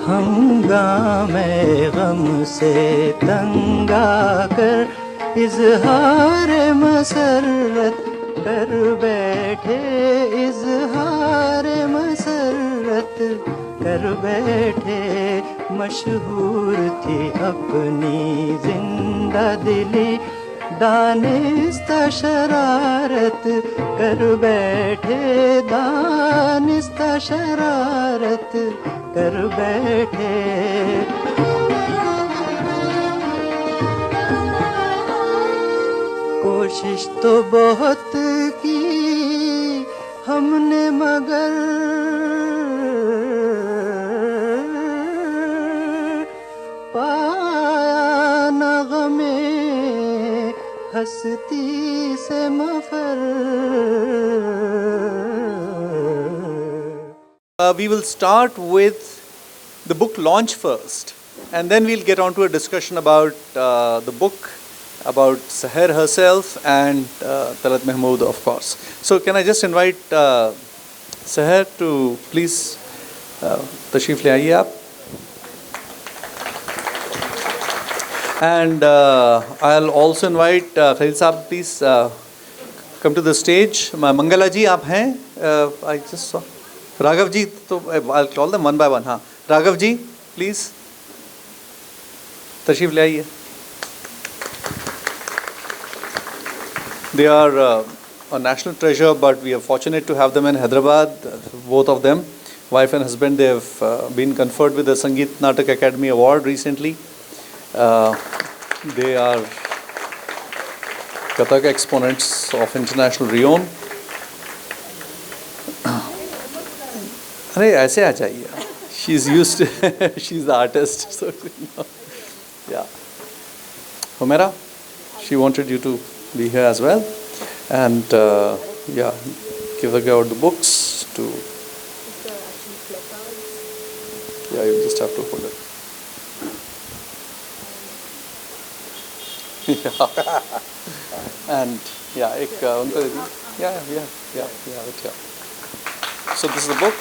हंगामे गम से तंग आकर इजहार मसरत कर बैठे, इजहार मसरत कर बैठे। मशहूर थी अपनी जिंदा दिली, दानिस्ता शरारत कर बैठे, दानिस्ता शरारत कर बैठे। कोशिश तो बहुत की हमने मगर पाया न गमे हस्ती से muffle. We will start with the book launch first, and then we'll get on to a discussion about the book, about Seher herself and Talat Mahmood, of course. So can I just invite Seher to please तशरीफ ले आइए आप. And I'll also invite Khalil Saab, please come to the stage. Mangala ji, आप हैं? I just saw. Raghav ji, तो I'll call them one by one. हाँ, Raghav ji, please. तशरीफ ले आइए. They are a national treasure, but we are fortunate to have them in Hyderabad, both of them. Wife and husband, they have been conferred with the Sangeet Natak Academy Award recently. They are Kathak exponents of international renown. अरे ऐसे आ जाइए. She's used to, she's the artist. So, yeah. Humaira, she wanted you to be here as well. And yeah, give a go at the books to. Yeah, you just have to hold it. Yeah. And yeah, yeah. So this is the book.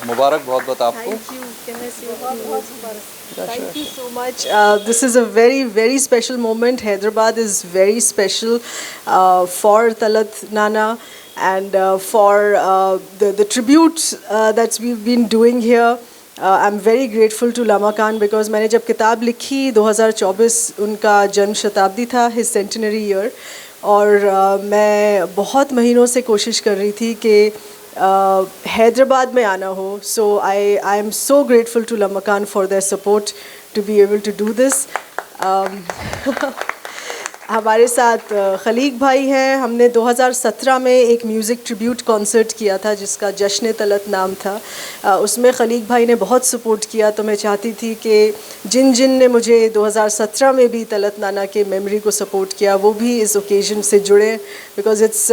Mubarak, बहुत बहुत आपको. Thank you. Can I say thank you so much. This is a very, very special moment. Hyderabad is very special for Talat Nana and for the tributes that we've been doing here. I'm very grateful to Lama Khan because मैंने जब किताब लिखी 2024 उनका जन्म शताब्दी था, his centenary year, और मैं बहुत महीनों से कोशिश कर रही थी कि हैदराबाद में आना हो. So I am so grateful to Lama Khan for their support to be able to do this. हमारे साथ खलीक भाई हैं. हमने 2017 में एक म्यूज़िक ट्रिब्यूट कॉन्सर्ट किया था जिसका जश्न तलत नाम था. उसमें खलीक भाई ने बहुत सपोर्ट किया. तो मैं चाहती थी कि जिन जिन ने मुझे 2017 में भी तलत नाना के मेमोरी को सपोर्ट किया वो भी इस ओकेजन से जुड़े, because it's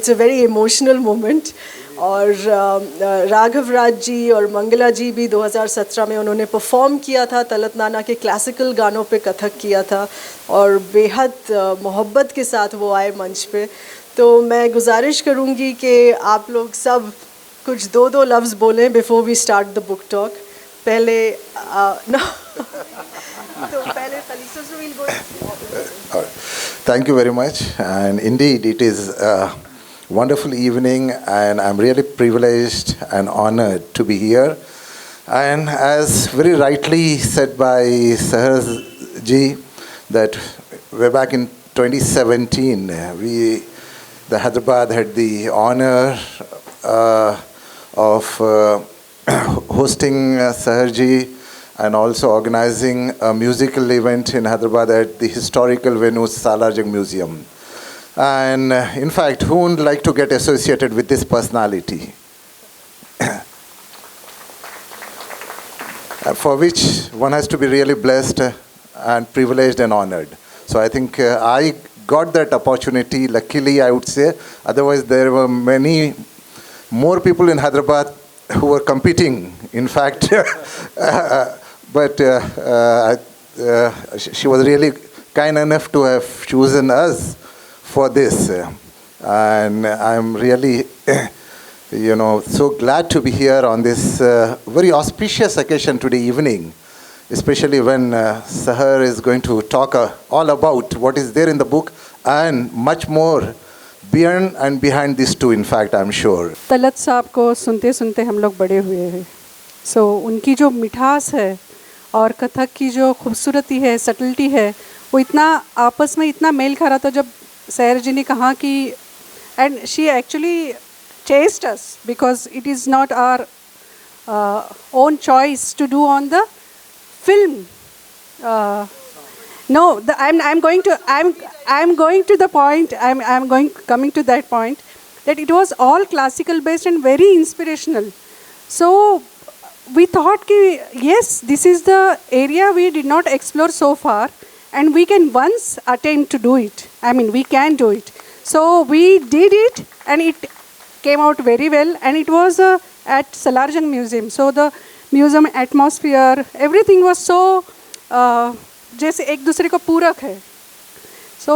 a very emotional moment. और राघव राज जी और मंगला जी भी 2017 में उन्होंने परफॉर्म किया था. तलत नाना के क्लासिकल गानों पे कथक किया था और बेहद मोहब्बत के साथ वो आए मंच पे. तो मैं गुजारिश करूँगी कि आप लोग सब कुछ दो लफ्ज़ बोलें before we start the book talk. पहले तो पहले खलीसा से will go. Thank you very much, and indeed it is wonderful evening, and I'm really privileged and honored to be here. And as very rightly said by Seher ji, that way back in 2017, the Hyderabad had the honor of hosting Seher ji and also organizing a musical event in Hyderabad at the historical venue Salarjung Museum. And in fact, who would like to get associated with this personality? For which one has to be really blessed and privileged and honored. So I think I got that opportunity, luckily I would say. Otherwise there were many more people in Hyderabad who were competing, in fact. But she was really kind enough to have chosen us for this, and I'm really So glad to be here on this very auspicious occasion today evening, especially when Sahar is going to talk all about what is there in the book and much more beyond and behind these two, in fact, I'm sure. Talat साहब को सुनते सुनते हम लोग बड़े हुए हैं. सो उनकी जो मिठास है और कथक की जो खूबसूरती है, सटलिटी है, वो इतना आपस में इतना मेल खा रहा था. जब सहर जी ने कहा कि and she actually chased us because it is not our own choice to do on the film. No, I'm going to the point. Coming to that point that it was all classical based and very inspirational. So we thought ki yes, this is the area we did not explore so far, and we can once attempt to do it. I mean, we can do it. So we did it, and it came out very well, and it was at Salarjung Museum. So the museum atmosphere, everything was so जैसे एक दूसरे को पूरक है. So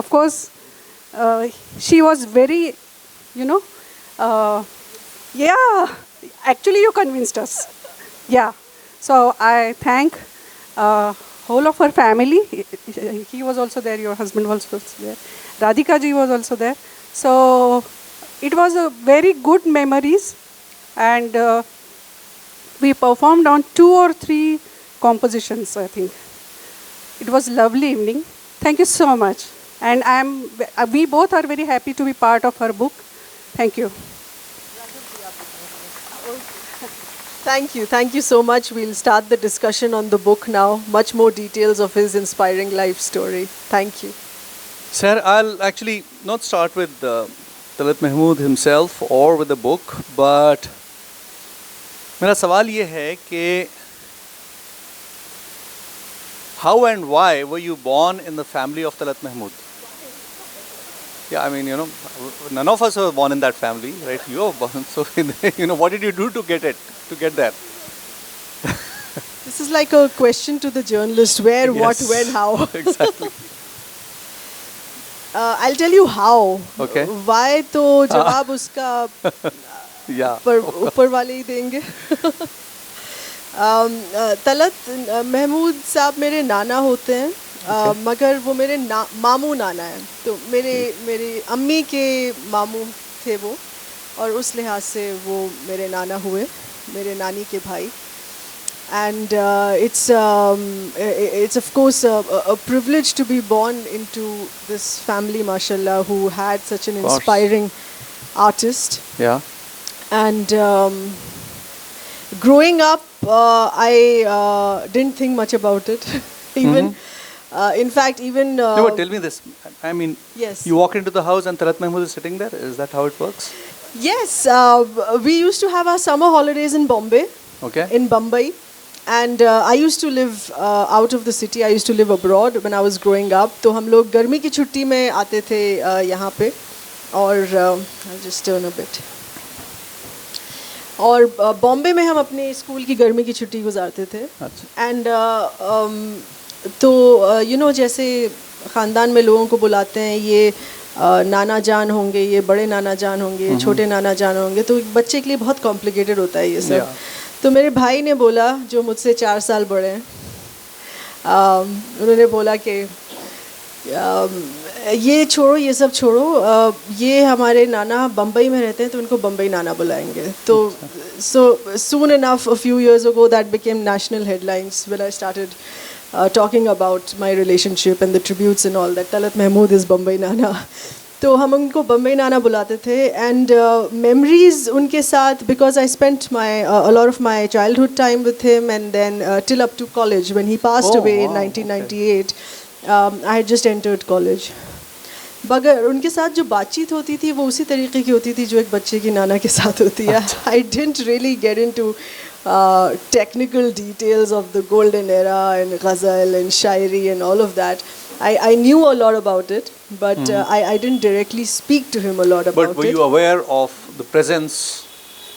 of course she was very, yeah, actually you convinced us. Yeah. So I thank whole of her family. He was also there, your husband was also there, Radhika ji was also there. So it was a very good memories, and we performed on 2 or 3 compositions, I think. It was a lovely evening. Thank you so much. And we both are very happy to be part of her book. Thank you. Thank you so much. We'll start the discussion on the book now. Much more details of his inspiring life story. Thank you. Sir, I'll actually not start with Talat Mahmood himself or with the book, but मेरा सवाल ये है कि how and why were you born in the family of Talat Mahmood? Yeah, I mean, none of us were born in that family, right? You were born, so what did you do to get there? This is like a question to the journalist: where, Yes. what, when, how. Exactly. I'll tell you how. Okay. Why तो जवाब उसका Yeah. ऊपर वाले ही देंगे. तलत महमूद साहब मेरे नाना होते हैं, मगर वो मेरे मामू नाना हैं. तो मेरी अम्मी के मामू थे वो, और उस लिहाज से वो मेरे नाना हुए, मेरे नानी के भाई. And it's of course a privilege to be born into this family, mashallah, who had such an inspiring artist. Yeah. And growing up, I didn't think much about it. Even in fact, even No, but tell me this. I mean, yes. you walk into the house and Talat Mahmood is sitting there. Is that how it works? Yes, we used to have our summer holidays in Bombay. Okay. In Mumbai. And I used to live out of the city. I used to live abroad when I was growing up. तो हम लोग गर्मी की छुट्टी में आते थे यहाँ पे, और I'll just turn a bit. और बॉम्बे में हम अपने स्कूल की गर्मी की छुट्टी गुजारते थे. एंड तो जैसे ख़ानदान में लोगों को बुलाते हैं, ये नाना जान होंगे, ये बड़े नाना जान होंगे, ये छोटे नाना जान होंगे, तो बच्चे के लिए बहुत कॉम्प्लिकेटेड होता है ये सब. तो मेरे भाई ने बोला, जो मुझसे 4 साल बड़े हैं, उन्होंने बोला कि ये छोड़ो, ये सब छोड़ो, ये हमारे नाना बम्बई में रहते हैं तो उनको बम्बई नाना बुलाएंगे. तो so soon enough, a few years ago, that became national headlines when I started talking about my relationship and the tributes and all that. Talat Mahmood is Bombay Nana. तो हम उनको बम्बई नाना बुलाते थे. एंड मेमोरीज उनके साथ, because I spent a lot of my childhood time with him, and then till up to college when he passed away in 1998. I had just entered college. मगर उनके साथ जो बातचीत होती थी वो उसी तरीके की होती थी जो एक बच्चे की नाना के साथ होती है. I didn't really get into technical details of the golden era and ghazal and shairi and all of that. I knew a lot about it, but I didn't directly speak to him a lot about it. But were you aware of the presence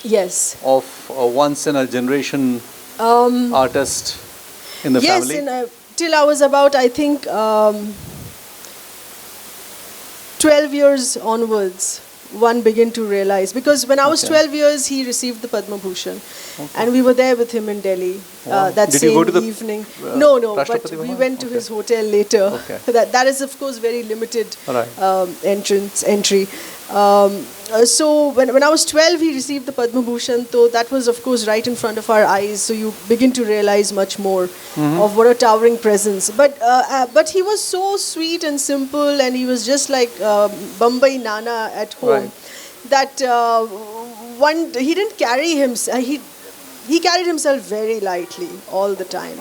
Yes. of a once in a generation artist in the Yes, family? till I was about, I think, 12 years onwards, one begin to realize, because when I was 12 years he received the Padma Bhushan, and we were there with him in Delhi that Did same you go to the, evening. No, but Rashtrapati we Bhavan? went to Okay. his hotel later. Okay. That is of course very limited Right. entry. So when I was 12 he received the Padma Bhushan, so that was of course right in front of our eyes, so you begin to realize much more of what a towering presence. But he was so sweet and simple, and he was just like Bombay Nana at home. Right. That he didn't carry himself, he carried himself very lightly all the time.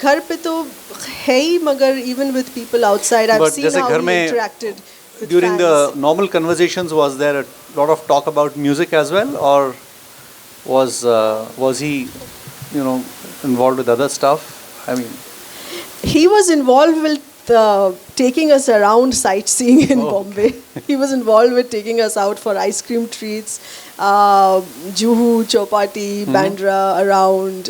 घर पे तो है ही, मगर even with people outside I've But seen जैसे how घर he में interacted with during fans. the normal conversations, was there a lot of talk about music as well, or was he, involved with other stuff? I mean, He was involved with taking us around sightseeing in Bombay. He was involved with taking us out for ice cream treats, Juhu, Chowpatty, Bandra, around,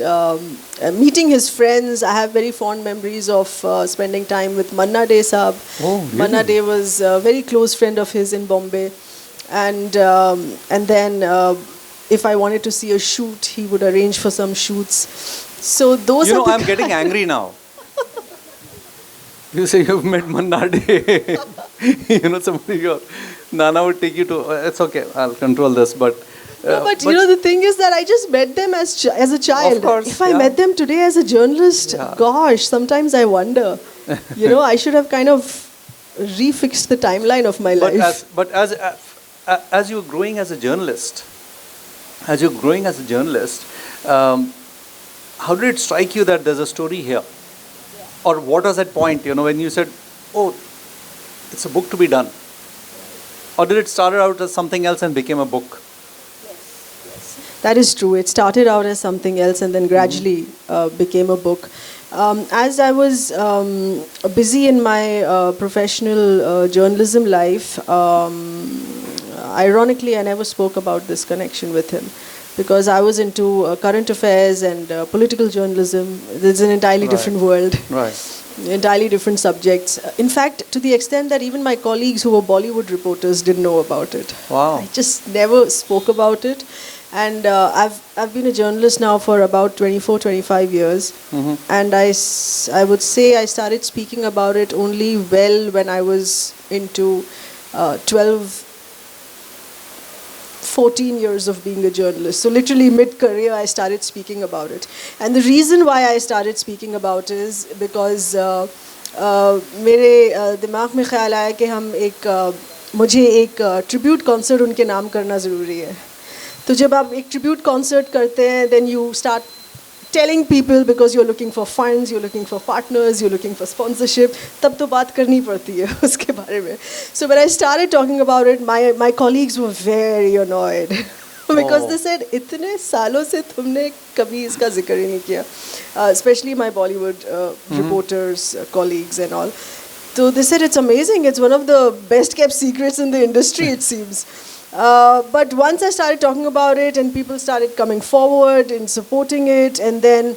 meeting his friends. I have very fond memories of spending time with Manna Dey Sahab. Oh, really? Manna Dey was a very close friend of his in Bombay. And then if I wanted to see a shoot, he would arrange for some shoots. So those are the I'm getting angry now. You say you've met Manna Dey. Somebody, your Nana would take you to. It's okay, I'll control this. But But the thing is that I just met them as a child. Of course, if I yeah. met them today as a journalist, Yeah. gosh, sometimes I wonder. I should have kind of refixed the timeline of my life. But as you're growing as a journalist, how did it strike you that there's a story here? Or what was that point, when you said, oh, it's a book to be done? Or did it start out as something else and became a book? That is true. It started out as something else and then gradually became a book. As I was busy in my professional journalism life, ironically, I never spoke about this connection with him, because I was into current affairs and political journalism. It's an entirely different world. Right. Entirely different subjects. In fact, to the extent that even my colleagues who were Bollywood reporters didn't know about it. Wow. I just never spoke about it. And I've been a journalist now for about 24, 25 years. And I would say I started speaking about it only when I was into 14 years of being a journalist. So literally mid-career I started speaking about it. And the reason why I started speaking about it is because मेरे दिमाग में ख्याल आया कि मुझे एक tribute concert उनके नाम करना ज़रूरी है. तो जब आप एक ट्रिब्यूट कॉन्सर्ट करते हैं, then you start telling people, because you're looking for funds, you're looking for partners, you're looking for sponsorship, तब तो बात करनी पड़ती है उसके बारे में. So when I started talking about it, my colleagues were very annoyed because they said, इतने सालों से तुमने कभी इसका जिक्र ही नहीं किया, especially my Bollywood reporters, colleagues and all. So they said, it's amazing, it's one of the best kept secrets in the industry, it seems. But once I started talking about it and people started coming forward and supporting it, and then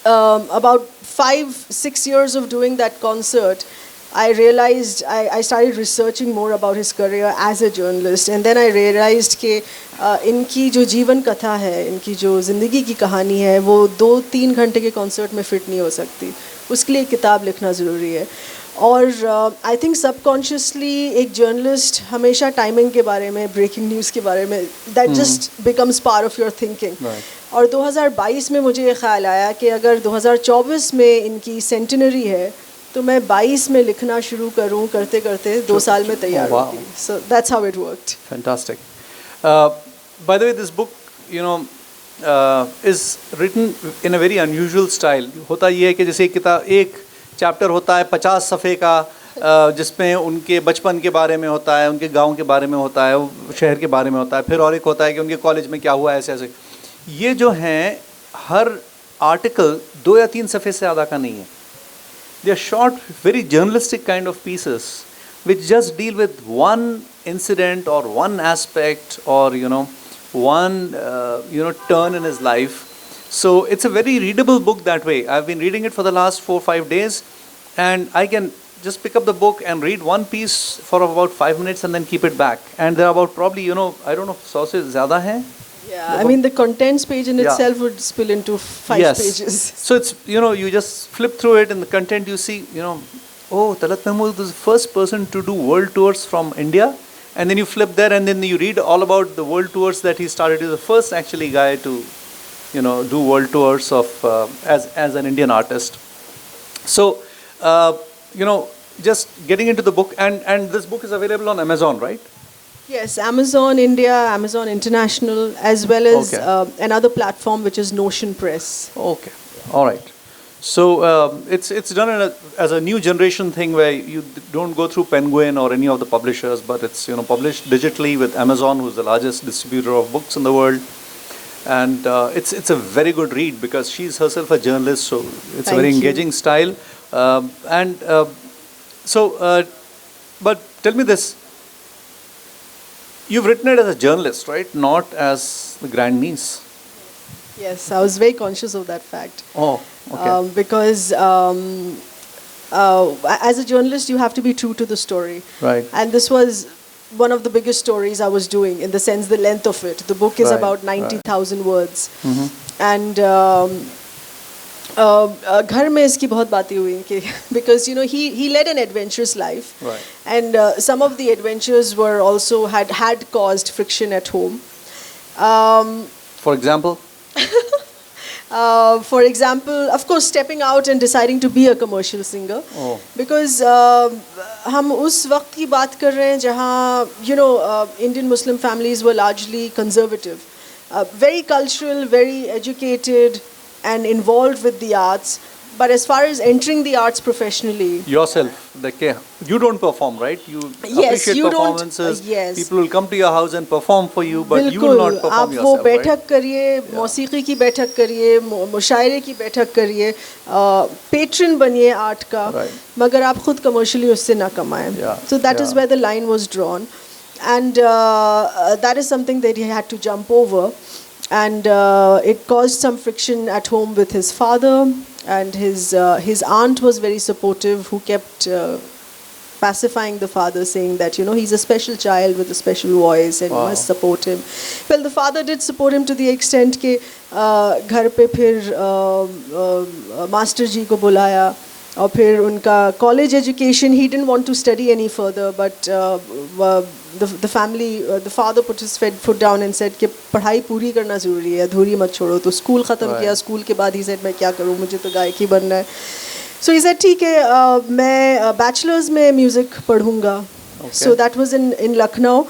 about 5-6 years of doing that concert, I realized I started researching more about his career as a journalist, and then I realized कि इनकी जो जीवन कथा है, इनकी जो ज़िंदगी की कहानी है, वो 2-3 घंटे के कॉन्सर्ट में फिट नहीं हो सकती. उसके लिए किताब लिखना ज़रूरी है. और आई थिंक सबकॉन्शियसली एक जर्नलिस्ट हमेशा टाइमिंग के बारे में, ब्रेकिंग न्यूज़ के बारे में, that just becomes part of your thinking. और 2022 में मुझे ये ख्याल आया कि अगर 2024 में इनकी सेंटिनरी है, तो मैं 22 में लिखना शुरू करूं, करते करते 2 साल में तैयार होगी. So that's how it worked. Fantastic. By the way, this book, is written in a very unusual style. होता ये है कि जैसे एक चैप्टर होता है 50 सफ़े का, जिसमें उनके बचपन के बारे में होता है, उनके गांव के बारे में होता है, शहर के बारे में होता है, फिर और एक होता है कि उनके कॉलेज में क्या हुआ, ऐसे ऐसे. ये जो हैं, हर आर्टिकल 2 या 3 सफ़े से ज़्यादा का नहीं है. They are short, very journalistic kind of pieces which just deal with one incident or one aspect or one turn in his life. So it's a very readable book that way. I've been reading it for the last 4-5 days, and I can just pick up the book and read one piece for about 5 minutes and then keep it back. And there are about probably, I don't know, sauces zyada hai? Yeah, I mean the contents page in Yeah. itself would spill into 5 Yes. pages. So it's, you just flip through it and the content you see, oh, Talat Mahmood was the first person to do world tours from India. And then you flip there and then you read all about the world tours that he started. He was the first actually guy to, do world tours of as an Indian artist. So, just getting into the book, and this book is available on Amazon, right? Yes, Amazon India, Amazon International, as well as Okay. another platform which is Notion Press. Okay, all right. So it's done as a new generation thing where you don't go through Penguin or any of the publishers, but it's published digitally with Amazon, who's the largest distributor of books in the world, and it's a very good read because she's herself a journalist, so it's a Thank very you. engaging style, but tell me this. You've written it as a journalist, right? Not as the grandniece. Yes, I was very conscious of that fact. Oh, okay. Because as a journalist, you have to be true to the story. Right. And this was one of the biggest stories I was doing, in the sense the length of it. The book is Right, about 90,000 words. Mm-hmm. And घर में इसकी बहुत बातें हुई कि because he led an adventurous life. Right. And some of the adventures were also had caused friction at home. For example? For example, of course, stepping out and deciding to be a commercial singer. Oh. Because हम उस वक्त की बात कर रहे हैं जहाँ Indian Muslim families were largely conservative, very cultural, very educated, and involved with the arts. But as far as entering the arts professionally, Yourself, you don't perform, right? You Yes, appreciate you don't- performances. yes. People will come to your house and perform for you, but you will not बिल्कुल perform आप वो yourself, right? बैठक करिए, मौसीकी की बैठक करिए, मुशायरे की बैठक करिए, पेट्रन बनिए आर्ट का, Right. मगर आप खुद कमर्शियली उससे ना कमाएं. Yeah, So that is yeah. where the line was drawn, and that is something that he had to jump over, and it caused some friction at home with his father, and his aunt was very supportive, who kept pacifying the father, saying that he's a special child with a special voice and you Wow. must support him. Well, the father did support him to the extent कि घर पे फिर master जी को बुलाया, और फिर उनका college education, he didn't want to study any further, but the family, the father put his foot down and said कि पढ़ाई पूरी करना ज़रूरी है, अधूरी मत छोड़ो. तो स्कूल ख़त्म किया, स्कूल के बाद he said मैं क्या करूँ, मुझे तो गायक ही बनना है. So he said ठीक है, मैं bachelor's में music पढ़ूँगा. So that was in Lucknow.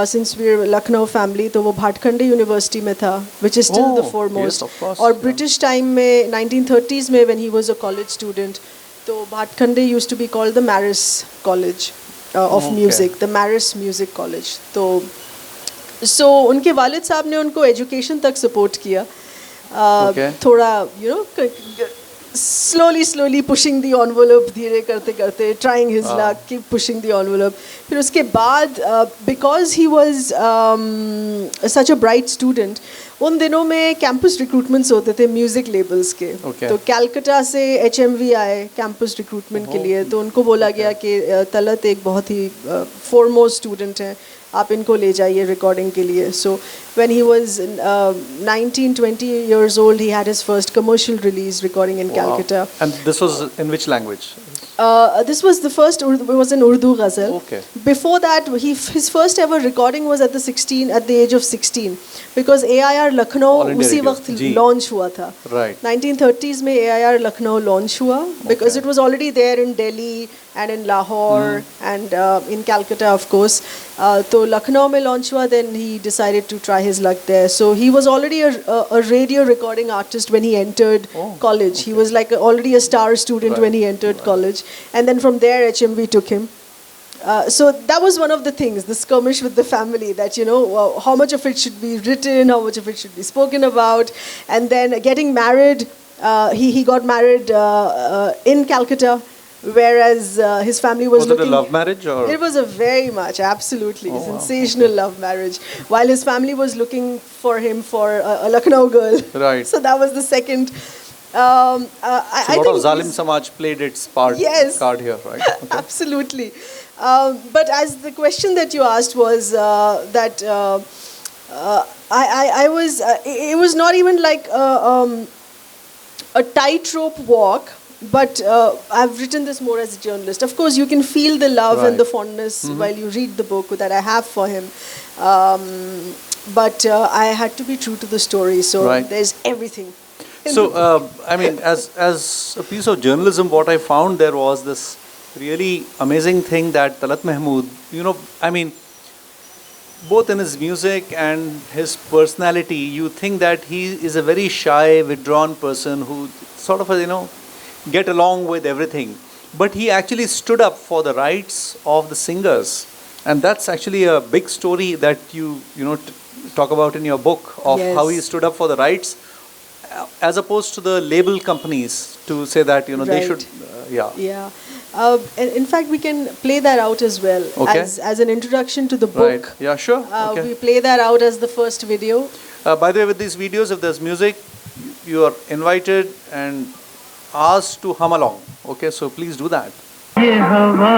Since we're Lucknow family, तो वो भाटखंडे यूनिवर्सिटी में था, which is still the Oh, foremost. yes, of course, और yeah. British time में 1930s में when he was a college student, तो भाटखंडे used to be called the Maris College of Okay. Music, the Maris Music College. तो so उनके वालिद साहब ने उनको education तक support किया. Okay. थोड़ा slowly pushing the envelope, धीरे करते करते, trying his luck, keep pushing the envelope. फिर उसके बाद because he was such a bright student, उन दिनों में campus recruitments होते थे music labels के. Okay. तो कैलकटा से HMV आए campus recruitment के लिए, तो उनको बोला गया कि तलत एक बहुत ही foremost student है, आप इनको ले जाइए recording के लिए. So when he was 19-20 years old, he had his first commercial release recording in Calcutta. And this was in which language? This was the first. It was an Urdu ghazal. Okay. Before that, his first ever recording was at the age of 16, because AIR Lucknow All India उसी Radio. वक्त जी. launch हुआ था. Right. 1930s में AIR Lucknow launch हुआ, because it was already there in Delhi and in Lahore and in Calcutta, of course. तो लखनऊ में launch हुआ, then he decided to try his luck there. So he was already a radio recording artist when he entered college. He was like already a star student when he entered college, and then from there HMV took him. So that was one of the things, the skirmish with the family, that how much of it should be written, how much of it should be spoken about. And then getting married, he got married in Calcutta, whereas his family was Was it a looking... love marriage or? It was a very much, absolutely sensational love marriage, while his family was looking for him for a Lucknow girl. Right. So that was the second I So a lot think of Zalim he's- Samaj played its part Yes. card here, right? Okay. Absolutely. But as the question that you asked was that I was, it was not even like a tightrope walk, but I've written this more as a journalist. Of course, you can feel the love and the Right. fondness while you read the book that I have for him. But I had to be true to the story, so Right. there's everything. in So, the book. I mean, as a piece of journalism, what I found there was this really amazing thing that Talat Mahmood, you know, I mean, both in his music and his personality, you think that he is a very shy, withdrawn person who sort of, you know, get along with everything. But he actually stood up for the rights of the singers. And that's actually a big story that you know, talk about in your book of how he Yes. stood up for the rights as opposed to the label companies to say that, you know, they Right. should, yeah. Yeah. In fact, we can play that out as well Okay. as an introduction to the Right. book. Yeah, sure. Okay. We play that out as the first video. By the way, with these videos, if there's music, you are invited and asked to hum along. Okay, so please do that. ये हवा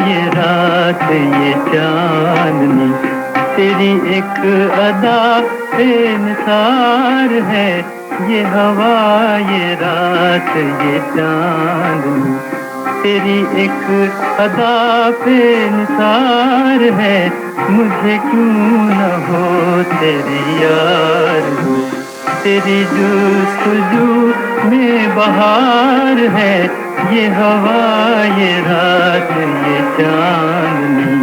ये रात ये चांदनी तेरी एक अदा बेनिसार है ये हवा ये रात ये चांदनी तेरी एक अदा बेनिसार है मुझे क्यों न हो तेरी यार तेरी जुस्तजू में बहार है ये हवा ये रात ये चांदनी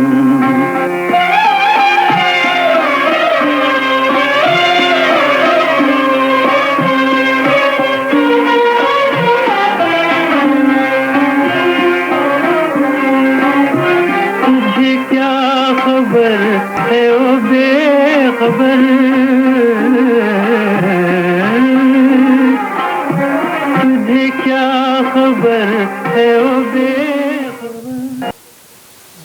तुझे क्या खबर है ओ बेखबर तुझे क्या खबर है ओ बेखबर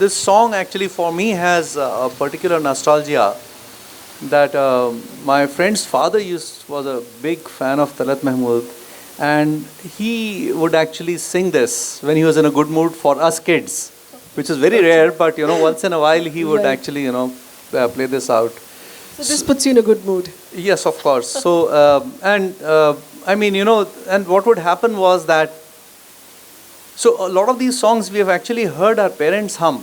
This song actually for me has a particular nostalgia that my friend's father was a big fan of Talat Mahmood, and he would actually sing this when he was in a good mood for us kids, which is very rare, but you know, once in a while he would Right. actually, you know, play this out. So this puts you in a good mood. Yes, of course. So, I mean, you know, and what would happen was that, so a lot of these songs we have actually heard our parents hum,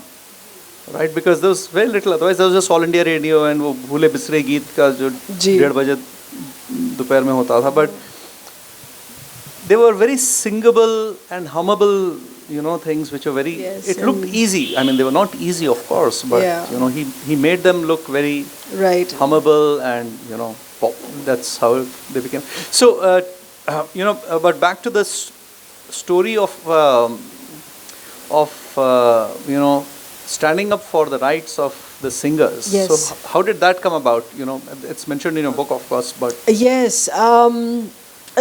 right? Because there was very little, otherwise there was just All India Radio and वो भूले बिसरे गीत का जो जी। 1:30 बजे दोपहर में होता था, but they were very singable and hummable, you know, things which were very, Yes, it looked and- easy. I mean, they were not easy, of course, but, Yeah. you know, he made them look very Right. hummable and, you know, pop. That's how they became. So, you know, but back to this story of you know, standing up for the rights of the singers. Yes. So, how did that come about? You know, it's mentioned in your book, of course, but Yes.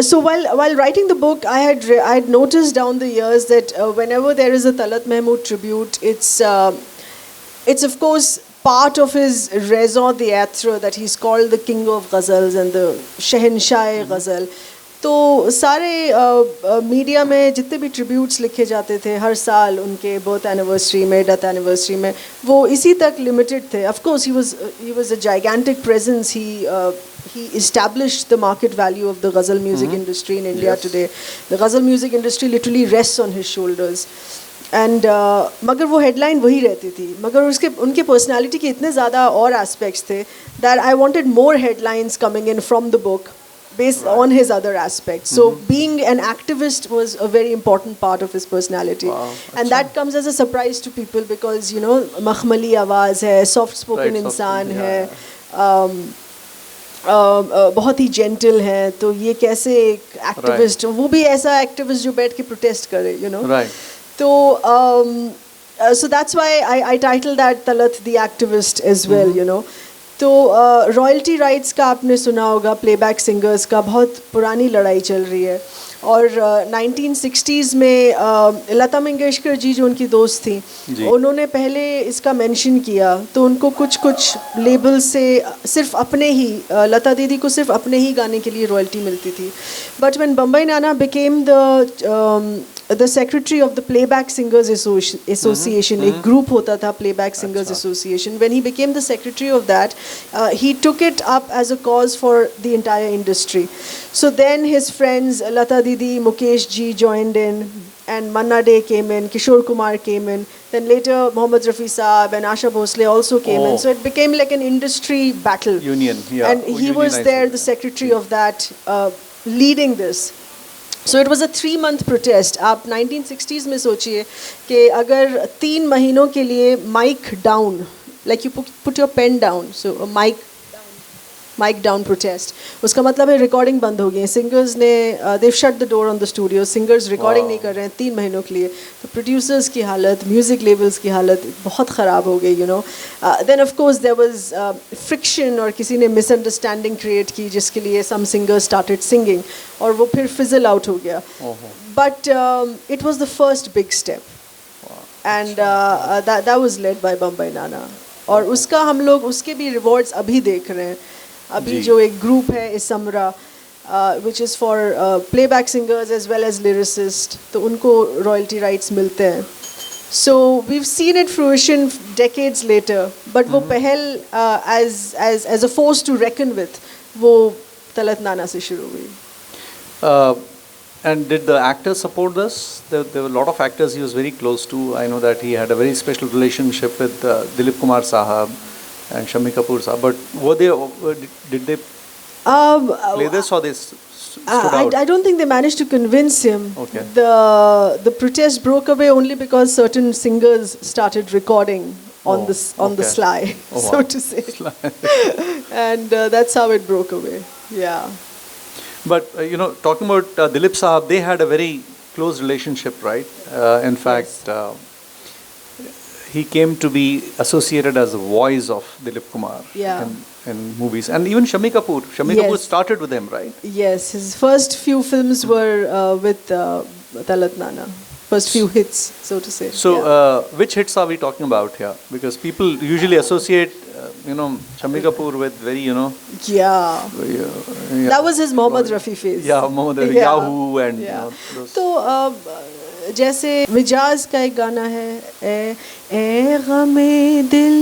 So while writing the book, I had noticed down the years that whenever there is a Talat Mahmood tribute, it's of course part of his raison d'être that he's called the king of ghazals and the Shehenshah ghazal. तो सारे media में जितने भी tributes लिखे जाते थे हर साल उनके बर्थ एनिवर्सरी में डेथ एनिवर्सरी में वो इसी तक लिमिटेड थे of course he was a gigantic presence he established the market value of the ghazal music industry in India today. The ghazal music industry literally rests on his shoulders. And मगर वो headline वही रहती थी मगर उसके उनके personality के इतने ज़्यादा और aspects थे that I wanted more headlines coming in from the book based on his other aspects. So being an activist was a very important part of his personality. Wow, And that comes as a surprise to people because, you know, makhmali आवाज़ है, soft spoken Right, soft- इंसान yeah, है, बहुत ही gentle है तो ये कैसे एक एक्टिविस्ट वो भी ऐसा एक्टिविस्ट जो बैठ के प्रोटेस्ट करे यू नो right. तो so that's why I titled that Talat the activist as well you know तो रॉयल्टी राइट्स का आपने सुना होगा प्लेबैक सिंगर्स का बहुत पुरानी लड़ाई चल रही है और 1960s में लता मंगेशकर जी जो उनकी दोस्त थी, जी। उन्होंने पहले इसका मेंशन किया, तो उनको कुछ कुछ लेबल से सिर्फ अपने ही लता दीदी को सिर्फ अपने ही गाने के लिए रॉयल्टी मिलती थी. But when Bombay Nana became the secretary of the Playback Singers Association, एक group होता था Playback Singers Association. When he became the secretary of that, he took it up as a cause for the entire industry. So then his friends Lata Didi, Mukesh ji joined in, and Manna Dey came in, Kishore Kumar came in. Then later Mohammad Rafi Saab and Asha Bhosle also came in. So it became like an industry battle. Union, yeah. And he was there, the secretary of that, leading this. So it was a 3-month protest. आप 1960s में सोचिए कि अगर 3 महीनों के लिए mic down, like you put your pen down, so a mic down protest. उसका मतलब है recording बंद हो गई है. Singers ने they've shut the door on the studio. Singers recording नहीं कर रहे हैं 3 महीनों के लिए. तो producers की हालत, music labels की हालत बहुत ख़राब हो गई, you know. Then of course there was friction, और किसी ने misunderstanding create की जिसके लिए some singers started singing, और वो फिर fizzle out हो गया. But it was the first big step. And that was led by Bombay Nana. और उसका हम लोग उसके भी rewards अभी देख रहे हैं. अभी जी. जो एक ग्रुप है इसमरा, which is for playback singers as well as lyricists, तो उनको royalty rights मिलते हैं. So we've seen it fruition decades later, but वो पहल as a force to reckon with, वो तलत नाना से शुरू हुई. And did the actors support this? There were a lot of actors he was very close to. I know that he had a very special relationship with Dilip Kumar Sahab and Shammi Kapoor Sahab. But did they play this, or they stood out? I don't think they managed to convince him. Okay. The protest broke away only because certain singers started recording on the okay. sly, Oh, so wow. to say. And that's how it broke away. Yeah. But you know, talking about Dilip Sahab, they had a very close relationship, right? In fact, he came to be associated as the voice of Dilip Kumar Yeah. in movies, and even Shammi Kapoor. Shammi Yes. Kapoor started with him, right? Yes, his first few films were with Talat Nana. First few hits, so to say. So, yeah. which hits are we talking about here? Because people usually associate, Shammi Kapoor with very, Yeah. yeah. That was his Mohammad Rafi phase. Yeah, Mohammad Rafi, Yeah. Yahoo and Yeah. those. तो जैसे मिजाज का एक गाना है, ए गमे दिल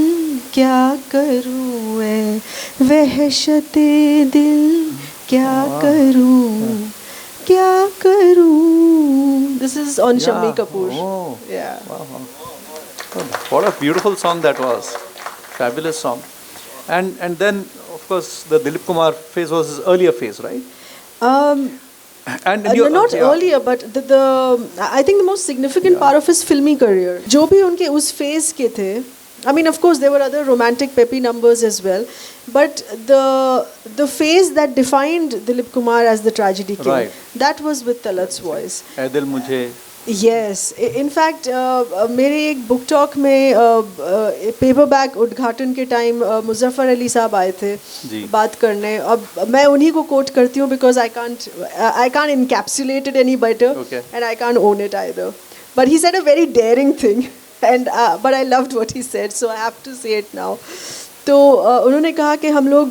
क्या करूँ, ए वहशते दिल क्या करूँ, क्या करूँ. This is on Shammi Kapoor. Oh. Yeah. Wow. What a beautiful song that was. Fabulous song. And then, of course, the Dilip Kumar phase was his earlier phase, right? And Not earlier, but the I think the most significant part of his filmy career, जो भी उनके उस phase के थे, I mean, of course, there were other romantic peppy numbers as well, but the phase that defined Dilip Kumar as the tragedy king, Right. that was with Talat's voice. ऐ दिल मुझे. Yes, in fact, मेरे एक book talk में paperback उद्घाटन के time Muzaffar Ali साहब आए थे जी. बात करने. अब मैं उन्हीं को कोट करती हूँ because I can't encapsulate it any better, Okay. and I can't own it either. But he said a very daring thing, and but I loved what he said, so I have to say it now. तो उन्होंने कहा कि हम लोग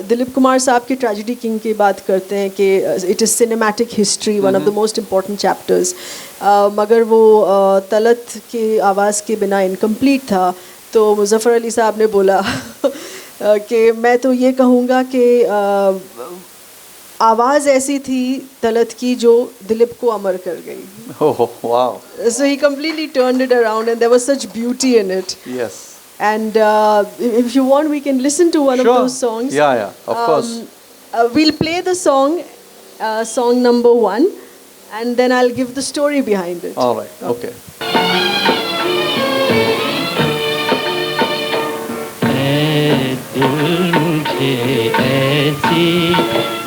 दिलीप कुमार साहब की tragedy king की बात करते हैं कि it is cinematic history, one of the most important chapters, मगर वो तलत की आवाज़ के बिना इनकम्प्लीट था. तो मुजफ्फर अली साहब ने बोला कि मैं तो ये कहूँगा कि आवाज़ ऐसी थी तलत की जो दिलीप को अमर कर गई. Oh, wow. So he completely turned it around, and there was such beauty in it. Yes. And if you want, we can listen to one of those songs. Yeah, of course. We'll play the song, song number 1, and then I'll give the story behind it. All right, okay. ऐ दिल मुझे ऐसी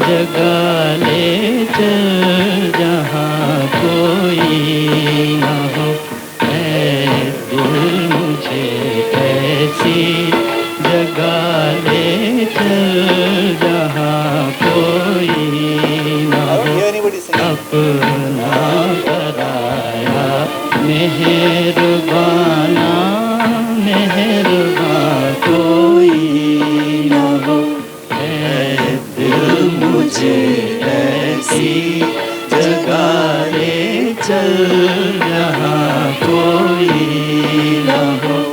जगह ले चल जहाँ कोई ना हो, ऐ दिल मुझे ऐसी जगह ले चल जहाँ कोई मेहरबान कोई न हो, ऐ दिल मुझे ऐसी जगा ले चल जहाँ कोई न हो।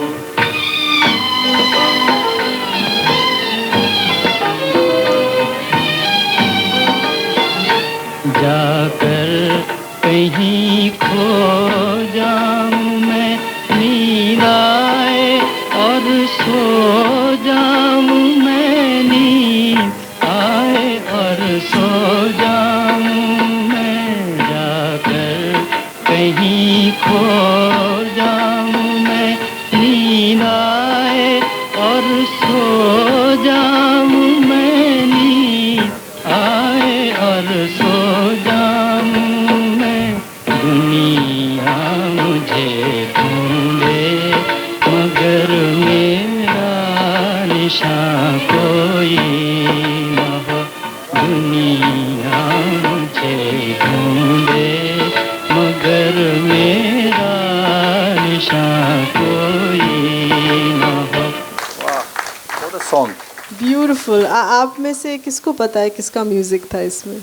जाकर कहीं खो जाऊं मैं नींद आए और सो जाऊं मैं, नींद आए और सो जाऊं मैं, जाकर कहीं खो जाऊं मैं नींद आए और सो जाऊं मैं, नींद आए और सो जाऊं मैं। दुनिया मुझे ढूंढे मगर मेरा निशान कोई न हो, दुनिया मुझे ढूंढे मगर मेरा निशान कोई न हो। What a song. ब्यूटिफुल। आप में से किसको पता है किसका म्यूजिक था इसमें?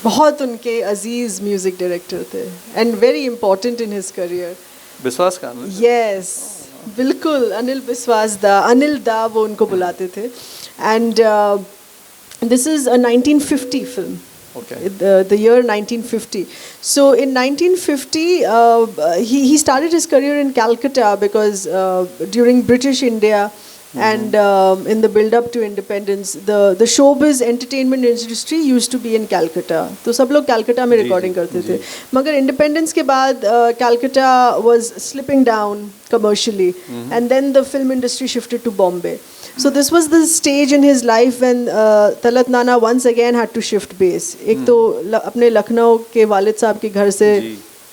बहुत उनके अजीज म्यूजिक डायरेक्टर थे and very important in his career. विश्वास का ना? यस, बिल्कुल, अनिल बिस्वास दा, अनिल दा वो उनको बुलाते थे। And this is a 1950 film, Okay. the year 1950. So in 1950, he started his career in Calcutta because during British India and in the build-up to independence, the showbiz entertainment industry used to be in Calcutta. तो सब लोग Calcutta में recording करते थे। मगर independence के बाद Calcutta was slipping down commercially, and then the film industry shifted to Bombay. So this was the stage in his life when Talat Nana once again had to shift base. एक तो अपने लखनऊ के वालिद साहब के घर से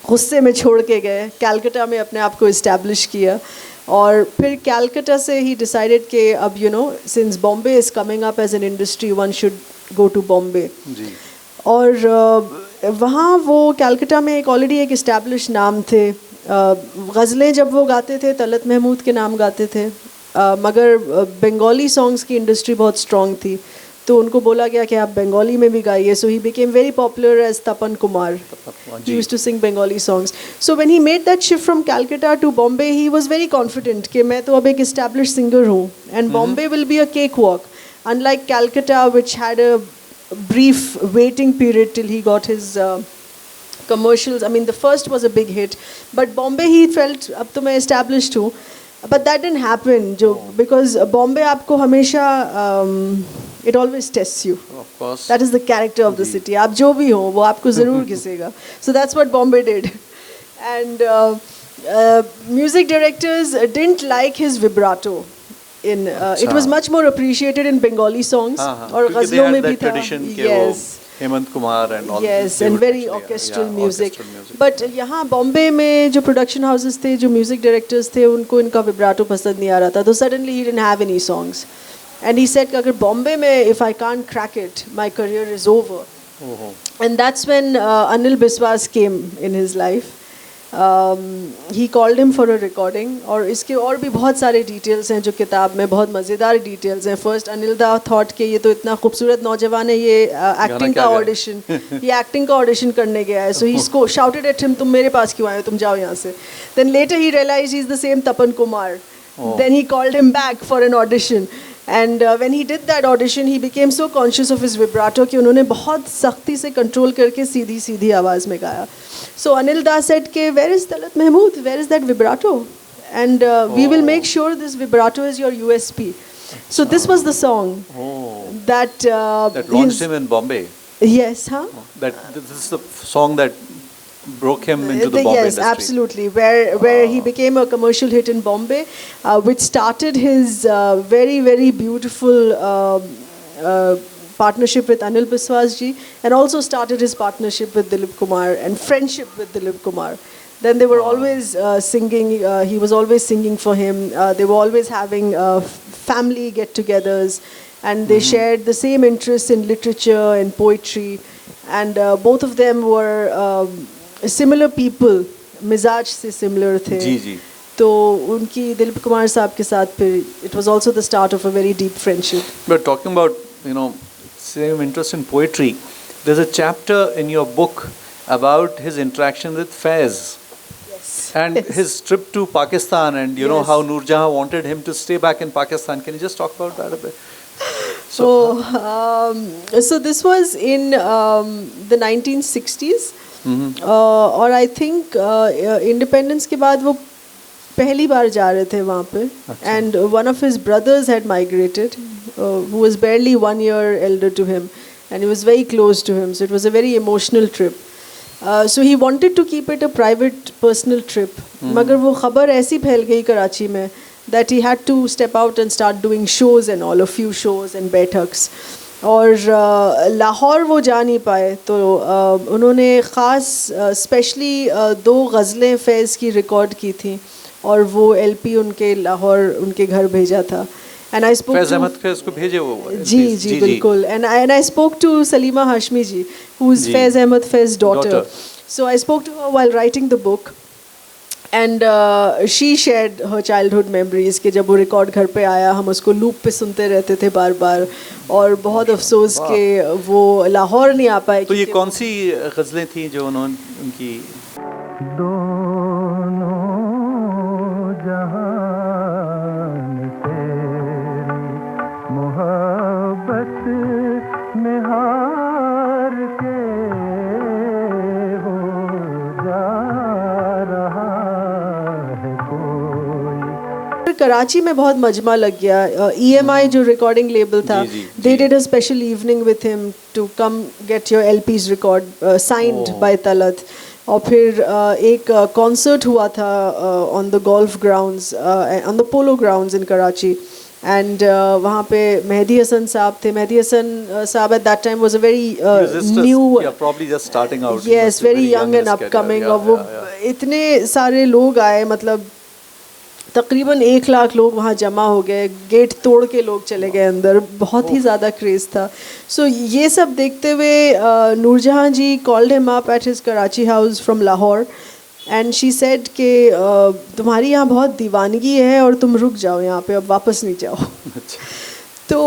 गुस्से में छोड़ के गए, कैलकटा में अपने आप को इस्टेब्लिश किया, और फिर कैलकटा से ही डिसाइडेड कि अब since Bombay is coming up as an industry one should go to Bombay. और वहाँ वो कैलकटा में एक ऑलरेडी एक इस्टेब्लिश नाम थे। गज़लें जब वो गाते थे तलत महमूद के नाम गाते थे, मगर बंगाली सॉन्ग्स की इंडस्ट्री बहुत स्ट्रॉन्ग थी, तो उनको बोला गया कि आप बंगाली में भी गाइए। So he became very popular as Tapan Kumar. He used to sing Bengali songs. So when he made that shift from Calcutta to Bombay, he was very confident कि मैं तो अब एक established singer हूँ, and Bombay will be a cakewalk, unlike Calcutta which had a brief waiting period till he got his commercials. I mean the first was a big hit, but Bombay he felt अब तो मैं established हूँ, but that didn't happen because Bombay आपको हमेशा it always tests you. Of course. That is the character of the city. आप जो भी हो वो आपको ज़रूर घिसेगा. So that's what Bombay did. And music directors didn't like his vibrato. It was much more appreciated in Bengali songs. और गज़लों में भी था. Yes. Hemant Kumar and all. Yes, and very orchestral music. But यहाँ बॉम्बे में जो production houses थे, जो music directors थे, उनको इनका vibrato पसंद नहीं आ रहा था. तो suddenly he didn't have any songs. And he said कि अगर बॉम्बे में if I can't crack it, my career is over. And that's when Anil Biswas came in his life. He called him for a recording. और इसके और भी बहुत सारे details हैं जो किताब में बहुत मज़ेदार details हैं. First अनिल दा thought कि ये तो इतना खूबसूरत नौजवान है, ये acting का audition, ये acting का audition करने गया है. So he shouted at him, तुम मेरे पास क्यों आए हो, तुम जाओ यहाँ से. Then later he realized he's the same Tapan Kumar. Then he called him back for an audition. And when he did that audition, he became so conscious of his vibrato कि उन्होंने बहुत सख्ती से control करके सीधी सीधी आवाज़ में गाया. So Anil Da said कि where is Talat Mahmood? Where is that vibrato? And we will make sure this vibrato is your USP. So this was the song that launched him in Bombay. Yes, huh? This is the song that broke him into the Bombay yes, industry. Absolutely. Where he became a commercial hit in Bombay, which started his very, very beautiful partnership with Anil Biswas ji, and also started his partnership with Dilip Kumar and friendship with Dilip Kumar. Then they were always singing, he was always singing for him. They were always having family get-togethers, and they shared the same interests in literature and poetry. And both of them were similar people मिजाज से similar थे. जी जी. तो उनकी दिलीप कुमार साहब के साथ फिर it was also the start of a very deep friendship. But talking about, same interest in poetry, there's a chapter in your book about his interaction with Faiz and Yes. his trip to Pakistan, and Yes. how Noor Jahan wanted him to stay back in Pakistan. Can you just talk about that a bit? So this was in the 1960s. और I think independence के बाद वो पहली बार जा रहे थे वहाँ पे. And one of his brothers had migrated, who was barely 1 year elder to him, and he was very close to him. So it was a very emotional trip. So he wanted to keep it a private, personal trip. मगर वो खबर ऐसी फैल गई कराची में that he had to step out and start doing shows and all, a few shows and बैठक्स. और लाहौर वो जा नहीं पाए, तो उन्होंने ख़ास स्पेशली 2 गज़लें फैज़ की रिकॉर्ड की थी और वो LP उनके लाहौर उनके घर भेजा था. And I spoke Faiz to Ahmed Faiz को भेजे वो. जी बिल्कुल. And I spoke to Salima Hashmi ji, who is ji. Faiz Ahmed Faiz's daughter. Daughter. So I spoke to her while writing the book, and she shared her childhood memories कि जब वो record घर पे आया हम उसको loop पे सुनते रहते थे बार बार, और बहुत अफसोस के वो लाहौर नहीं आ पाए. तो ये क्योंकि कौन सी गज़लें थी जो उन्होंने उनकी? दोनों जहान तेरी मोहब्बत में हार के हो जा रहा है कोई. कराची में बहुत मजमा लग गया. EMI जो रिकॉर्डिंग लेबल था, जी, they did a special evening with him to come get your LPs record signed by Talat. और फिर एक कॉन्सर्ट हुआ था on the golf grounds, on the polo grounds in Karachi. And वहाँ पे मेहदी हसन साहब थे. मेहदी हसन साहब at that time was a very new, probably just starting out. Yes, very young and upcoming. और वो इतने सारे लोग आए, मतलब तकरीबन 1 लाख लोग वहाँ जमा हो गए. गेट तोड़ के लोग चले गए अंदर. बहुत ही ज़्यादा क्रेज़ था. सो ये सब देखते हुए Noorjahan ji called him up at his Karachi house from Lahore, and she said कि तुम्हारी यहाँ बहुत दीवानगी है और तुम रुक जाओ यहाँ पे, अब वापस नहीं जाओ. तो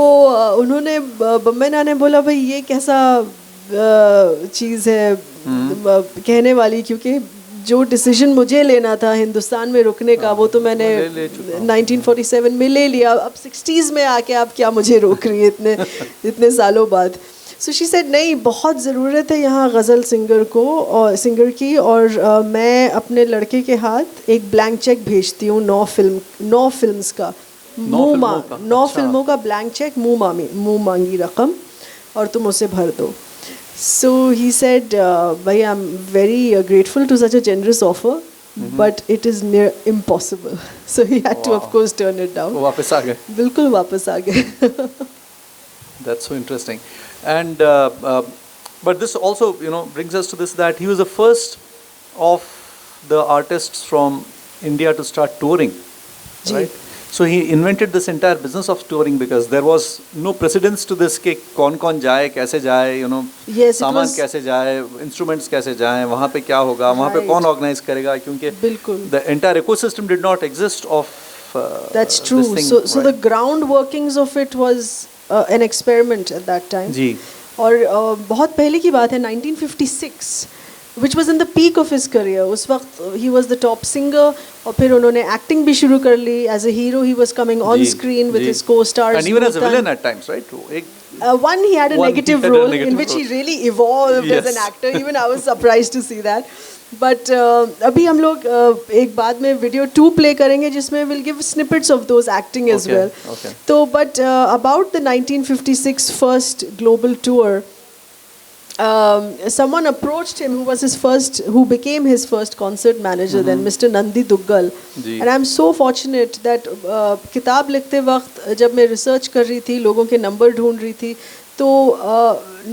उन्होंने बम्बे नाने बोला भाई ये कैसा चीज़ है कहने वाली, क्योंकि जो डिसीजन मुझे लेना था हिंदुस्तान में रुकने का वो तो मैंने 1947 में ले लिया. अब 60s में आके आप क्या मुझे रोक रही है इतने सालों बाद. सो शी सेड नहीं, बहुत ज़रूरत है यहाँ गज़ल सिंगर की, और मैं अपने लड़के के हाथ एक ब्लैंक चेक भेजती हूँ 9 फिल्म्स का, 9 फिल्मों का ब्लैंक चेक, मुँह मांगी रकम, और तुम उसे भर दो. So he said, "Bhai, I'm very grateful to such a generous offer, but it is near impossible." So he had to, of course, turn it down. वो वापस आ गए. बिल्कुल वापस आ गए. That's so interesting. And but this also brings us to this, that he was the first of the artists from India to start touring, right? So he invented this entire business of touring because there was no precedence to this कि कौन जाए, कैसे जाए, Yes, सामान कैसे जाए, instruments कैसे जाए, वहाँ पे क्या होगा, वहाँ पे कौन organize करेगा, क्योंकि बिल्कुल. the entire ecosystem did not exist of That's true. this thing, So right? the ground workings of it was an experiment at that time. जी. और बहुत पहले की बात है 1956, which was in the peak of his career. उस वक्त he was the top singer, और फिर उन्होंने acting भी शुरू कर ली. As a hero he was coming on ji, screen with ji. his co-stars. And even as a Nurtan. villain at times, right? One, he had a negative role in which he really evolved as an Yes. actor. Even I was surprised to see that. But अभी हम लोग एक बाद में video 2 play करेंगे जिसमें we'll give snippets of those acting as Okay, well. okay. तो but about the 1956 first global tour, someone approached him who became his first concert manager then, Mr. Nandi Duggal. Ji. And I'm so fortunate that किताब लिखते वक्त जब मैं research कर रही थी, लोगों के number ढूंढ रही थी, तो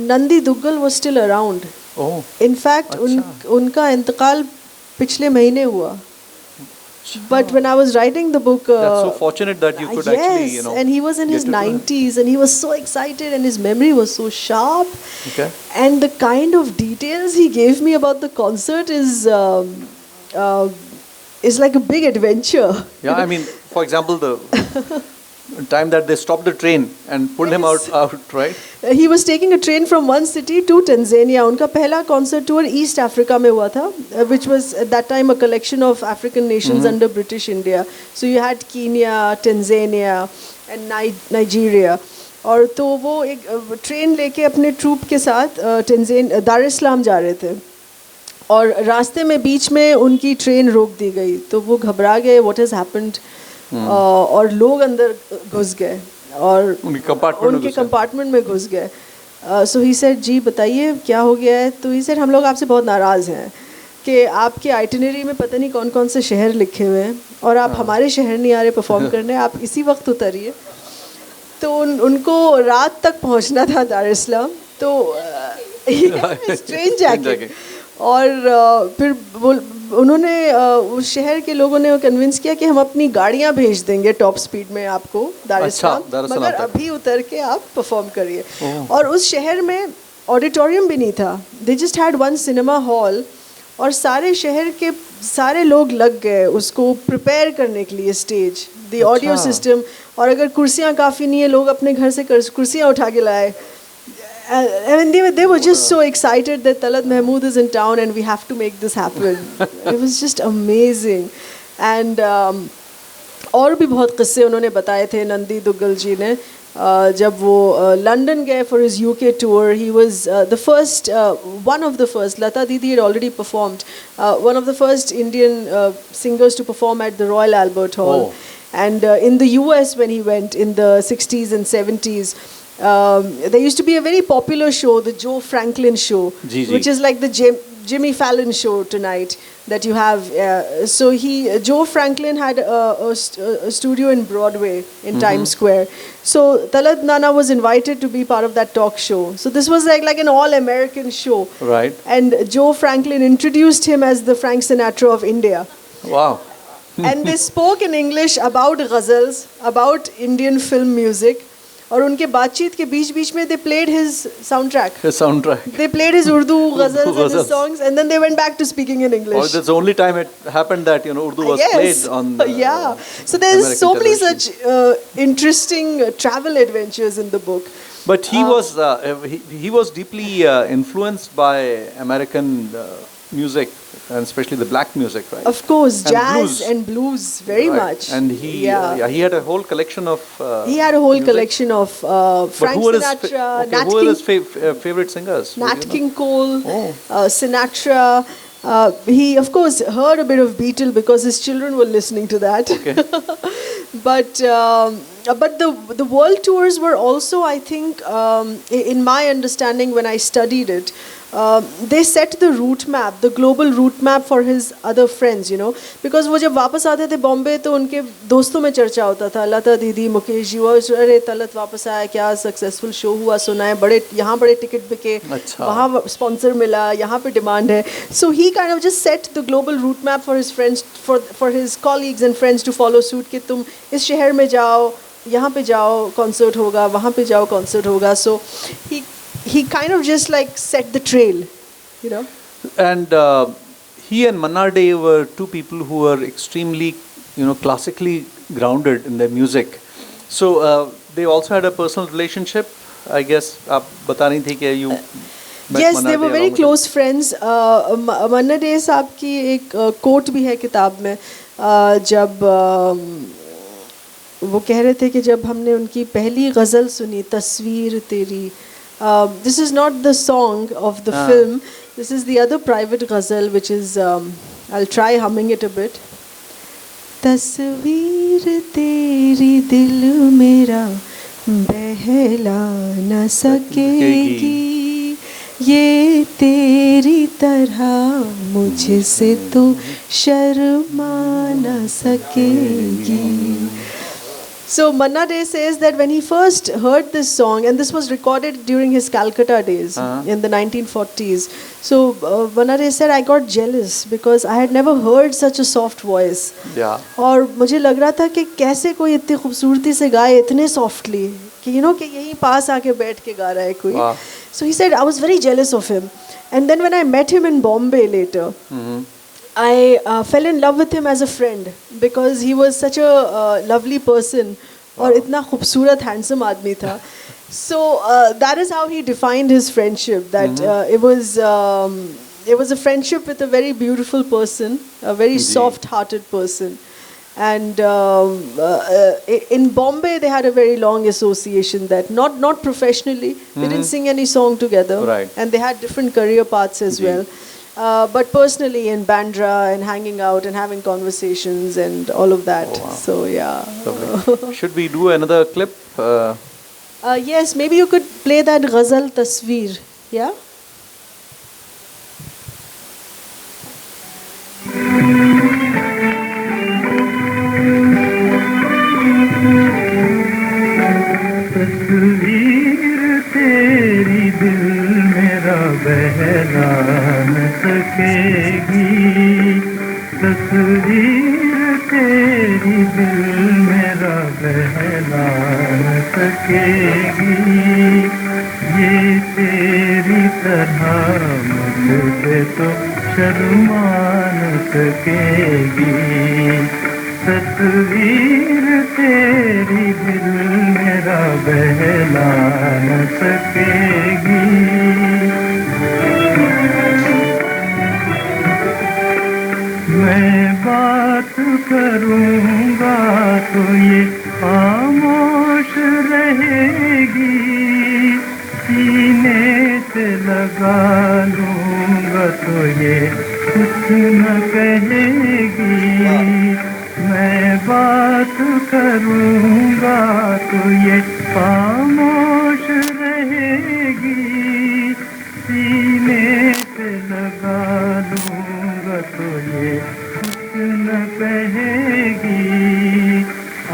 Nandi Duggal was still around. Oh. In fact, उनका इंतकाल पिछले महीने हुआ. But when I was writing the book, That's so fortunate that you could yes, actually, and he was in get his to know him. 90s, and he was so excited, and his memory was so sharp. Okay. And the kind of details he gave me about the concert is is like a big adventure. Yeah, I mean, for example, the time that they stopped the train and pulled him out, right? He was taking a train from one city to Tanzania. उनका पहला concert tour East Africa में हुआ था, which was at that time a collection of African nations under British India. So you had Kenya, Tanzania, and Nigeria. और तो वो एक train लेके अपने ट्रूप के साथ दार इस्लाम जा रहे थे, और रास्ते में बीच में उनकी ट्रेन रोक दी गई, तो वो घबरा गए, व्हाट हैज़ हैपेंड, और लोग अंदर घुस गए और उनके कंपार्टमेंट में घुस गए. सो ही सेड, जी बताइए क्या हो गया है. तो ही सेड, हम लोग आपसे बहुत नाराज़ हैं कि आपके आइटिनरी में पता नहीं कौन कौन से शहर लिखे हुए हैं और आप हमारे शहर नहीं आ रहे परफॉर्म करने, आप इसी वक्त उतरिए. तो उनको रात तक पहुंचना था दार इस्लाम, तो स्ट्रेन जैकेट. और फिर उन्होंने उस शहर के लोगों ने कन्विंस किया कि हम अपनी गाड़ियां भेज देंगे टॉप स्पीड में आपको दार इस्लाम, मगर अभी उतर के आप परफॉर्म करिए. और उस शहर में ऑडिटोरियम भी नहीं था, they just had one cinema hall, और सारे शहर के सारे लोग लग गए उसको प्रिपेयर करने के लिए, स्टेज, द ऑडियो सिस्टम. और अगर कुर्सियाँ काफ़ी नहीं है, लोग अपने घर से कुर्सियाँ उठा के लाए. And they were just so excited that Talat Mahmood is in town and we have to make this happen. It was just amazing. And और भी बहुत किस्से उन्होंने बताए थे नंदी दुग्गल जी ने. जब वो लंदन गए for his UK tour, he was the first, one of the first, Lata Didi had already performed, one of the first Indian singers to perform at the Royal Albert Hall. Oh. And in the US when he went in the 60s and 70s, there used to be a very popular show, the Joe Franklin show, which is like the Jimmy Fallon show tonight that you have. So Joe Franklin had a studio in Broadway in Times Square. So Talat Nana was invited to be part of that talk show. So this was like an all-American show. Right. And Joe Franklin introduced him as the Frank Sinatra of India. Wow. And they spoke in English about ghazals, about Indian film music. और उनके बातचीत के बीच में they played his soundtrack. They played his Urdu ghazals and his songs, and then they went back to speaking in English. Oh, that's the only time it happened that Urdu was played on. Yeah. So there's so many such interesting travel adventures in the book. But he was deeply influenced by American music, and especially the black music, right? Of course, and jazz and blues, very much. And he had a whole collection of he had a whole music. collection of Frank Sinatra, Nat who were his favorite singers? Nat King Cole, Sinatra. He of course heard a bit of Beatle because his children were listening to that. Okay. But the world tours were also, I think, in my understanding when I studied it, they set the route map, the global route map for his other friends, because वो जब वापस आते थे बॉम्बे तो उनके दोस्तों में चर्चा होता था, लता दीदी, मुकेश जी, अरे तलत वापस आया, क्या सक्सेसफुल शो हुआ, सुना है, यहाँ बड़े टिकट बिके, वहाँ स्पॉन्सर मिला, यहाँ पे डिमांड है. So he kind of just set the global route map for his friends, for his colleagues and friends to follow suit, कि तुम इस शहर में जाओ, यहाँ पे जाओ, कॉन्सर्ट होगा, वहाँ पे जाओ, कॉन्सर्ट होगा. So he kind of just like set the trail, And he and Manna Dey were two people who were extremely, classically grounded in their music. So they also had a personal relationship, I guess. आप बता रही थी कि you met Yes, Manna they were Dey very along close friends. Manna Dey साहब की एक coat भी है किताब में, जब वो कह रहे थे कि जब हमने उनकी पहली गज़ल सुनी, तस्वीर तेरी. This is not the song of the film. This is the other private ghazal, which is, I'll try humming it a bit. तस्वीर तेरी दिल मेरा बहला न सकेगी, ये तेरी तरह मुझसे तो शर्मा न सकेगी. So Manna Dey says that when he first heard this song, and this was recorded during his Calcutta days in the 1940s, so Manna Dey said, I got jealous because I had never heard such a soft voice. Yeah. और मुझे लग रहा था कि कैसे कोई इतनी खूबसूरती से गाए, इतने softly, कि कि यहीं पास आके बैठ के गा रहा है कोई. So he said, I was very jealous of him. And then when I met him in Bombay later, I fell in love with him as a friend because he was such a lovely person और इतना खूबसूरत handsome आदमी था. So that is how he defined his friendship. That it was a friendship with a very beautiful person, a very soft-hearted person. And in Bombay they had a very long association. That not professionally, they didn't sing any song together, Right. and they had different career paths as well. But personally in Bandra and hanging out and having conversations and all of that. Oh, wow. So yeah. Lovely. Should we do another clip? Yes, maybe you could play that ghazal Tasveer. Yeah. तस्वीर तेरी दिल मेरा बहला न सकेगी, तस्वीर तेरी दिल मेरा बहला न सकेगी, ये तेरी तरह मुझसे तो शर्मा न सकेगी, तस्वीर तेरी दिल मेरा बहला न सकेगी। मैं बात करूँगा तो ये खामोश रहेगी, सीने से लगा लूँगा तो ये कुछ न कहेगी, मैं बात करूँगा तो ये खामोश रहेगी, सीने से लगा लूँगा तो ये कुछ न कहेगी,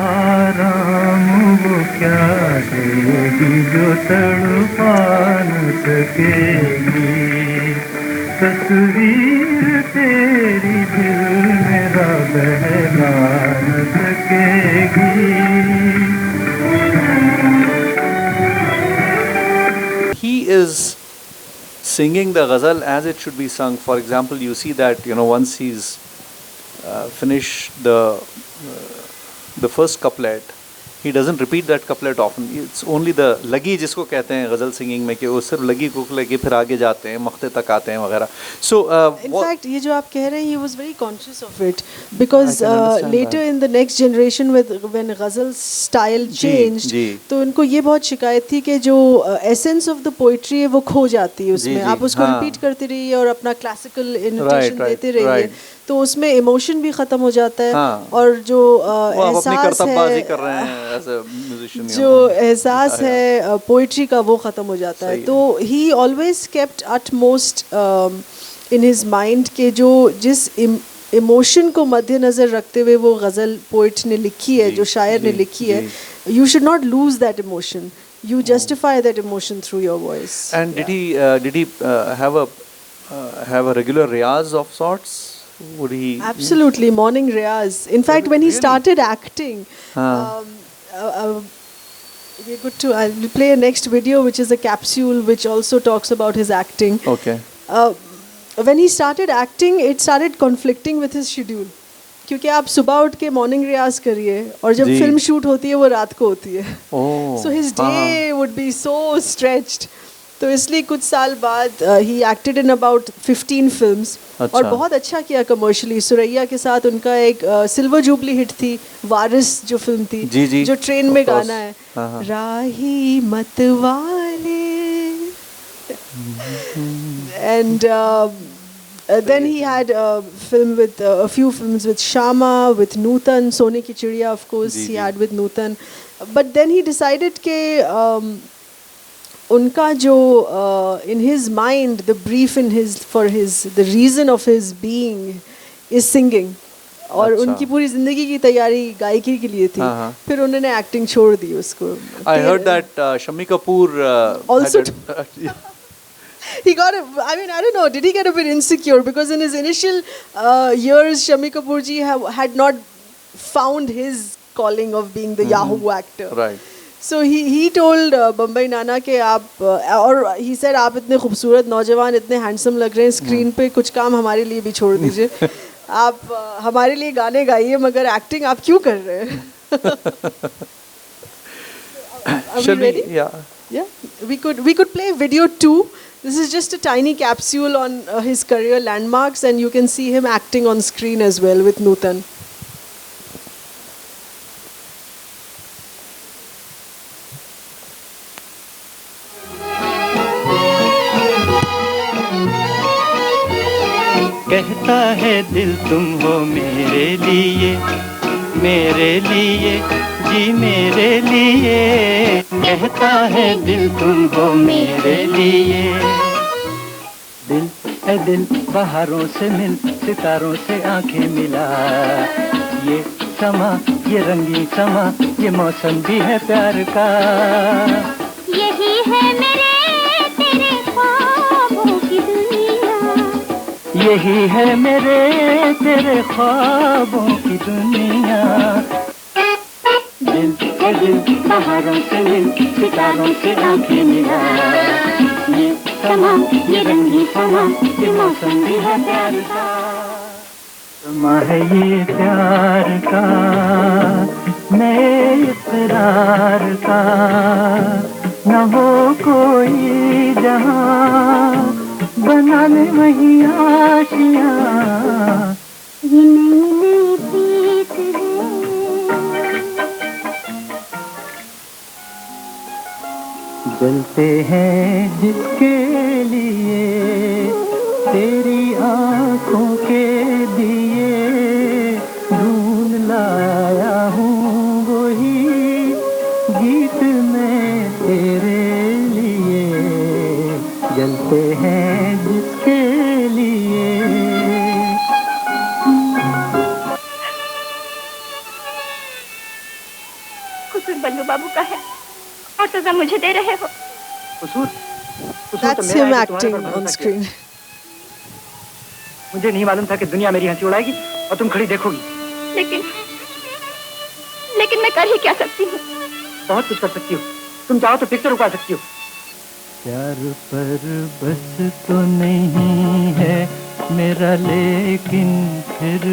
आराम वो क्या देगी जो तड़पा न सकेगी, तस्वीर तेरी दिल मेरा बहला न सकेगी। He is singing the ghazal as it should be sung. For example, you see that once he's finished the first couplet, he doesn't repeat that couplet often. It's only the lagi जिसको कहते हैं ghazal singing में, कि वो सिर्फ लगी को लेके फिर आगे जाते हैं, मख्ते तक आते हैं वगैरह. So In fact, ये जो आप कह रहे हैं, he was very conscious of it because I can understand later that. in the next generation when ghazal style changed, जी. तो उनको ये बहुत शिकायत थी कि जो essence of the poetry है वो खो जाती है उसमें. जी. आप उसको हाँ. repeat करते रहिए और अपना classical intonation Right, देते रहिए, right. तो उसमें emotion भी खत्म हो जाता है. हाँ. और जो वो आप अपनी एहसास कर्तव्यबाजी कर है, रहे हैं as a musician. जो एहसास है पोइट्री का वो ख़त्म हो जाता है. सही तो ही always kept utmost in his mind के जो जिस इमोशन को मद्देनज़र रखते हुए वो गज़ल पोइट ने लिखी है, जी, जो शायर ने जी, लिखी है, जी. You should not lose that emotion, you justify that emotion through your voice. And did he have a regular riyaz of sorts? Would he? Absolutely, morning riyaz. In fact, when he Really? started acting, we're good to. I'll play a next video, which is a capsule, which also talks about his acting. Okay. When he started acting, it started conflicting with his schedule. क्योंकि आप सुबह उठ के morning रियाज करिए और जब जी. Film shoot होती है वो रात को होती है. Oh. So his day would be so stretched. तो इसलिए कुछ साल बाद he acted in about 15 films अच्छा. और बहुत अच्छा किया कमर्शियली. सुरैया के साथ उनका एक सिल्वर जुबली हिट थी, वारिस जो फिल्म थी, जी, जी. जो ट्रेन में Of course. गाना है, हाँ, हाँ. राही मत वाले. And then he had a film with a few films with Shama, with Nutan, Sone Ki Chidiya, of course, ji, he ji. had with Nutan. But then he decided ke उनका जो in his mind, the brief in his the reason of his being is singing. और अच्छा. उनकी पूरी जिंदगी की तैयारी गायकी के लिए थी. हाँ, हाँ. फिर उन्होंने एक्टिंग छोड़ दी उसको. I heard that Shammi Kapoor Also had he got I don't know, did he get a bit insecure because in his initial years Shammi Kapoor ji had not found his calling of being the Yahoo actor. Right. So he told Bombay नाना कि आप और he said आप इतने खूबसूरत नौजवान इतने handsome लग रहे हैं स्क्रीन पे, कुछ काम हमारे लिए भी छोड़ दीजिए. आप हमारे लिए गाने गाइए मगर एक्टिंग आप क्यों कर रहे हैं? Are we ready? Yeah, we could play video 2. This is just a tiny capsule on his career landmarks, and you can see him acting on screen as well with Nutan. कहता है दिल तुम हो मेरे लिए जी मेरे लिए. कहता है दिल तुम हो मेरे लिए. दिल ए दिल बहारों से मिल सितारों से आंखें मिला. ये समा ये रंगीन समा ये मौसम भी है प्यार का. यही है मेरे तेरे ख्वाबों की दुनिया. यही है मेरे तेरे ख्वाबों की दुनिया. दिल ए दिल बहारों से मिल सितारों से आंखें मिला. ये समा ये रंगीन समा ये मौसम भी है प्यार का. समा है ये प्यार का नए इकरार का. न हो कोई जहां बना ले वही आशियां. ये नई नई प्रीत है. जलते हैं जिसके लिए तेरी आंखों के दिए. ढूंढ लाया हूँ वही गीत में तेरे लिए. जलते हैं जिसके लिए. कसूर बल्लू बाबू का है और सजा मुझे दे रहे हो. That's him acting on screen. मुझे नहीं मालूम था कि दुनिया मेरी हंसी उड़ाएगी और तुम खड़ी देखोगी. लेकिन मैं कर ही क्या सकती हूँ. बहुत कुछ कर सकती हो. तुम चाहो तो पिक्चर रुका सकती हो. प्यार पर बस तो नहीं है मेरा लेकिन फिर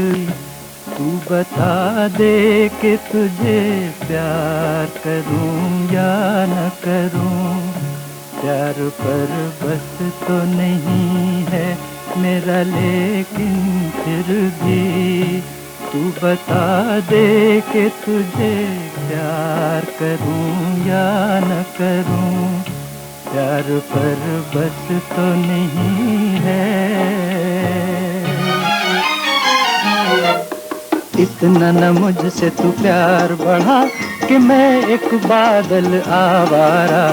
तू बता दे कि तुझे प्यार करूं या न करूं. प्यार पर बस तो नहीं है मेरा लेकिन फिर भी तू बता दे कि तुझे प्यार करूं या न करूं. प्यार पर बस तो नहीं है. इतना न मुझसे तू प्यार बढ़ा कि मैं एक बादल आवारा.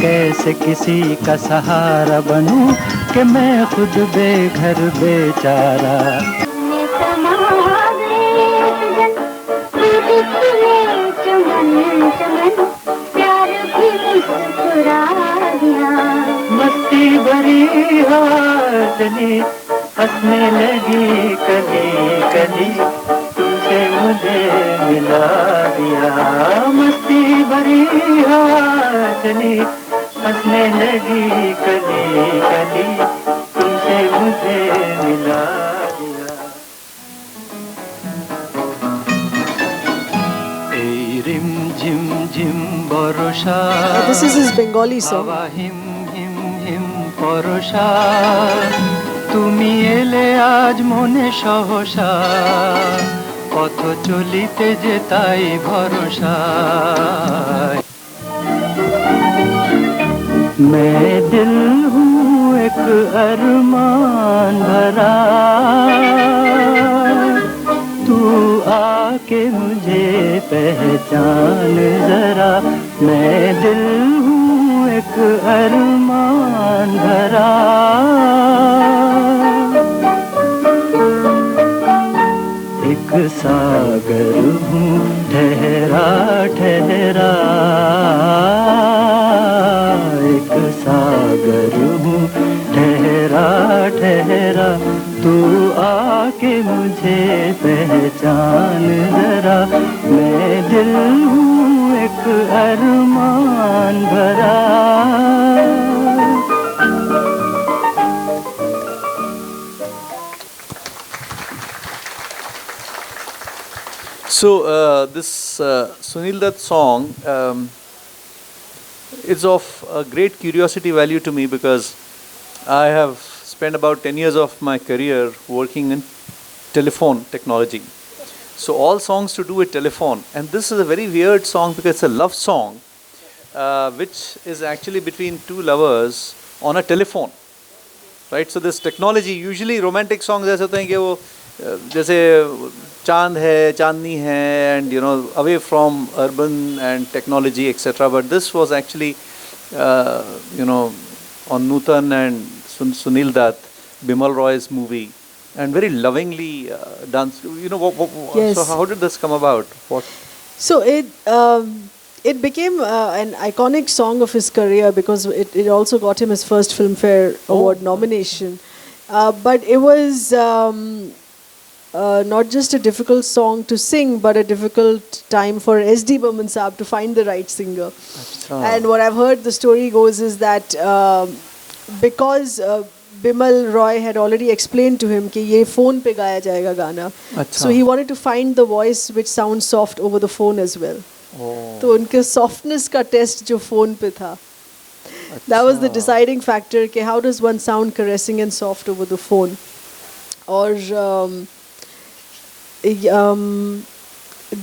कैसे किसी का सहारा बनूं कि मैं खुद बेघर बेचारा. मस्ती भरी हवा चली हंसने लगी कली कली तुमसे मुझे मिला दिया. मस्ती भरी हवा चली हंसने लगी कली कली तुमसे मुझे मिला दिया. এই রিম ঝিম ঝিম বর্ষা. This is his Bengali song. হিম হিম হিম বর্ষা. তুমি এলে আজ মনে সহসা পথ চলিতে যে তাই ভরসা. मैं दिल हूँ एक अरमान भरा. तू आके मुझे पहचान जरा. मैं दिल हूँ एक अरमान भरा. एक सागर हूँ ठहरा ठहरा. एक सागर हूँ ठहरा ठहरा. तू आके मुझे पहचान जरा. मैं दिल हूँ एक अरमान भरा। So this Sunil Dutt song is of a great curiosity value to me because I have spent about 10 years of my career working in telephone technology. So all songs to do with telephone, and this is a very weird song because it's a love song which is actually between two lovers on a telephone, right? So this technology, usually romantic songs ऐसे होते हैं कि वो जैसे चांद है, चांदनी है, and you know, away from urban and technology, etc. But this was actually you know, on Nutan and Sunil Dutt, Bimal Roy's movie, and very lovingly done. You know, Yes. so how did this come about? What? So it became an iconic song of his career because it also got him his first Filmfare Award nomination. But it was not just a difficult song to sing, but a difficult time for S.D. Burman Saab to find the right singer. And what I've heard, the story goes is that because Bimal Roy had already explained to him कि ये phone पे गाया जाएगा गाना, so he wanted to find the voice which sounds soft over the phone as well. तो उनके softness का test जो phone पे था, that was the deciding factor कि how does one sound caressing and soft over the phone. और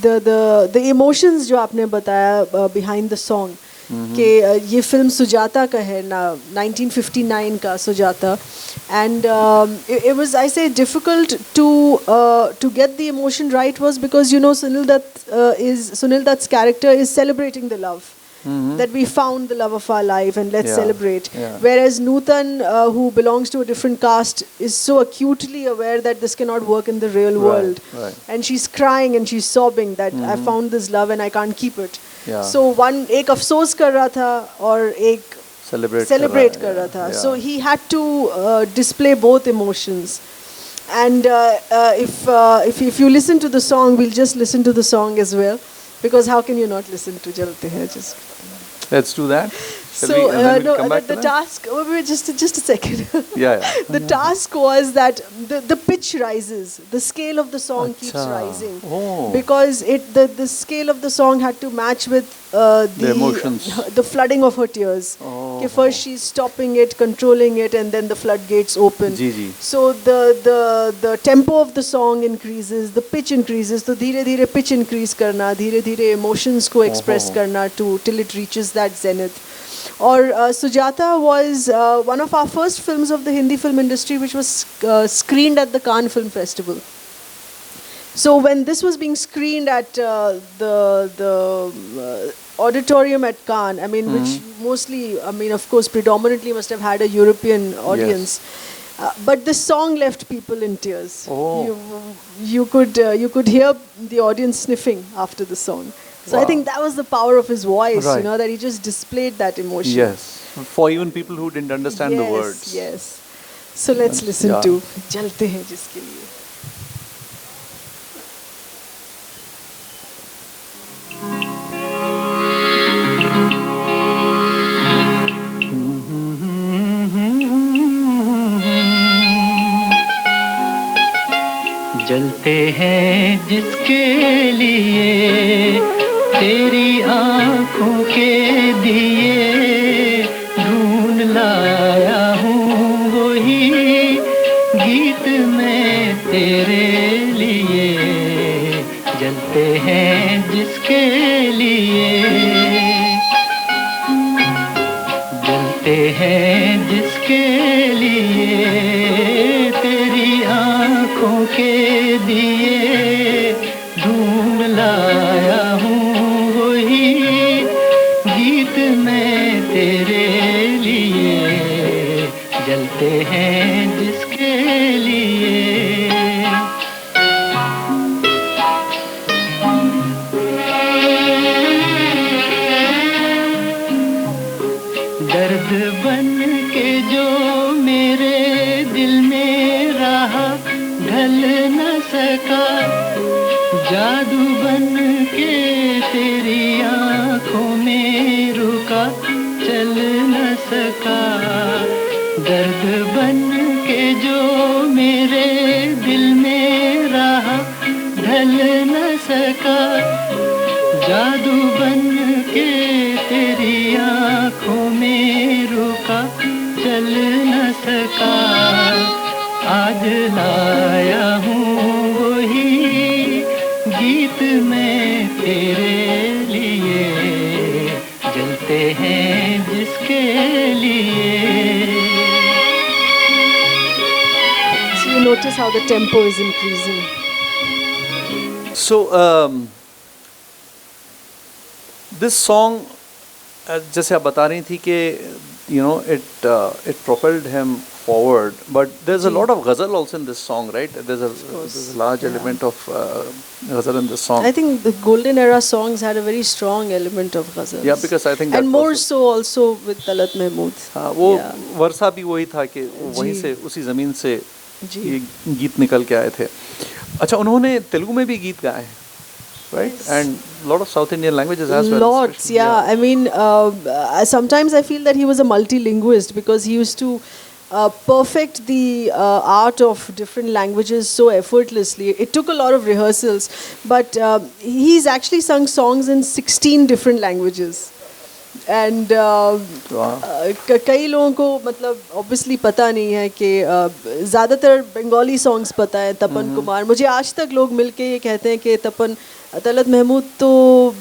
the emotions जो आपने बताया behind the song, कि ये फिल्म सुजाता का है ना, 1959 का Sujata, and it was, I say, difficult to get the emotion right was because you know Sunil Dutt's character is celebrating the love. That we found the love of our life and let's celebrate. Whereas Nutan, who belongs to a different caste, is so acutely aware that this cannot work in the real world. And she's crying and she's sobbing that I found this love and I can't keep it. So one एक अफसोस कर रहा था और एक celebrate कर रहा था. So he had to display both emotions. And if you listen to the song, we'll just listen to the song as well. Because how can you not listen to Jalte Hai? Let's do that. So the task. Wait, just a second. The task was that the pitch rises, the scale of the song keeps rising because the scale of the song had to match with the emotions, the flooding of her tears. Okay, first she's stopping it, controlling it, and then the floodgates open. So the tempo of the song increases, the pitch increases. So धीरे धीरे pitch increase करना, धीरे धीरे emotions को express करना till it reaches that zenith. Or Sujata was one of our first films of the Hindi film industry, which was screened at the Cannes Film Festival. So when this was being screened at the auditorium at Cannes, I mean, which mostly, I mean, of course, predominantly must have had a European audience. But the song left people in tears. You could hear the audience sniffing after the song. So I think that was the power of his voice, you know, that he just displayed that emotion. Yes, for even people who didn't understand the words. Yes. So let's listen to Jalte Hai Jiske Liye. जलते हैं जिसके लिए तेरी आँखों के दिए ढूंढ लाया हूँ वही गीत मैं तेरे लिए जलते हैं जिसके लिए जलते हैं जिसके लिए तेरी आँखों के दिए ढूंढ लाया हूँ वही गीत मैं तेरे लिए जलते हैं जिसके लिए दर्द बन के जो मेरे दिल में रहा ढल न सका जादू बन के तेरी आँखों न सका, जादू बन के तेरी आँखों में रुका, चल न सका। आज लाया हूँ वही गीत मैं तेरे लिए, जलते हैं जिसके लिए। So you notice how the tempo is increasing. So, this song, जैसे आप बता रही थी कि you know it propelled him forward, but there's a lot of ghazal also in this song, right? There's a large element of ghazal in this song. I think the golden era songs had a very strong element of ghazals. Yeah, because I think that and more was- so also with Talat Mahmood. हाँ, वो Yeah. वर्षा भी वही था कि वहीं जी। से उसी ज़मीन से जी। ये गीत निकल के आए थे। अच्छा, उन्होंने तेलुगु में भी गीत गाए हैं, right? And lot of South Indian languages as well. Lots, especially, yeah. I mean, sometimes I feel that he was a multilinguist because he used to perfect the art of different languages so effortlessly. It took a lot of rehearsals, but he's actually sung songs in 16 different languages. And कई लोगों को मतलब obviously पता नहीं है कि ज़्यादातर Bengali songs पता है तपन कुमार। मुझे आज तक लोग मिलके ये कहते हैं कि तलत महमूद तो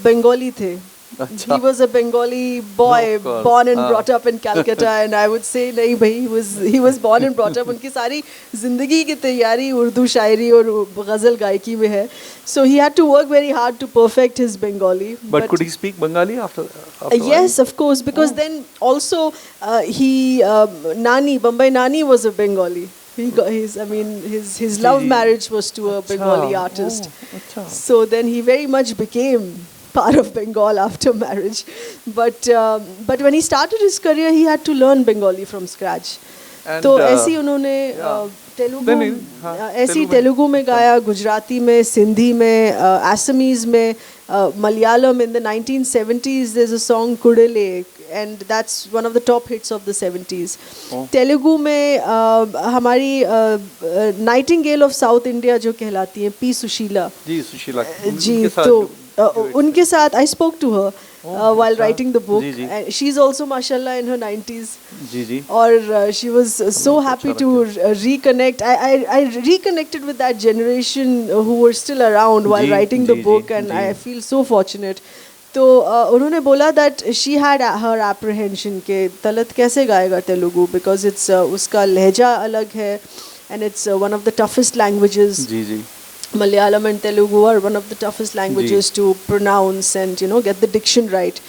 बंगाली थे। अच्छा। He was a Bengali boy, No, of course. born and brought up in Calcutta, and I would say नहीं भाई, he was born and brought up, उनकी सारी जिंदगी की तैयारी उर्दू शायरी और गज़ल गायकी में है. So he had to work very hard to perfect his Bengali. But could he speak Bengali after Yes, of course, because then also Nani, Bombay Nani was a Bengali. He got his love marriage was to a Bengali artist. So then he very much became part of Bengal after marriage. But when he started his career, he had to learn Bengali from scratch. And, तो ऐसे ही उन्होंने ऐसे ही तेलुगु में गाया, गुजराती में, सिंधी में, Assamese में, Malayalam. In the 1970s there's a song Kudale, and that's one of the top hits of the 70s. Telugu में हमारी नाइटिंगेल ऑफ साउथ इंडिया जो कहलाती हैं पी सुशीला जी, सुशीला जी, तो उनके साथ I spoke to her while writing the book. And she's also mashallah in her 90s. Ji ji. Or she was so happy to reconnect. I reconnected with that generation who were still around while ji, writing the ji, book, ji, and ji. I feel so fortunate. तो उन्होंने बोला that she had her apprehension कि तलत कैसे गाएगा Telugu, because it's उसका लहजा अलग है, and it's one of the toughest languages. Ji ji. Malayalam and Telugu are one of the toughest languages to pronounce and get the diction right.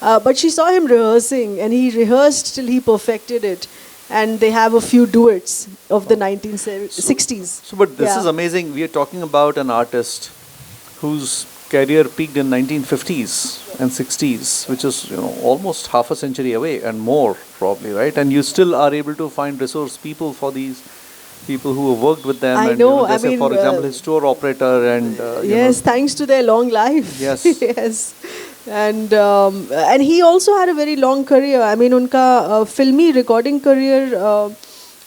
But she saw him rehearsing, and he rehearsed till he perfected it. And they have a few duets of the 1960s. So, but this is amazing. We are talking about an artist whose career peaked in 1950s and 60s, which is almost half a century away and more probably, right? And you still are able to find resource people for these people who have worked with them. I and, know. they say, for example, his tour operator and yes, thanks to their long life. Yes. Yes. And he also had a very long career. I mean, उनका फिल्मी recording career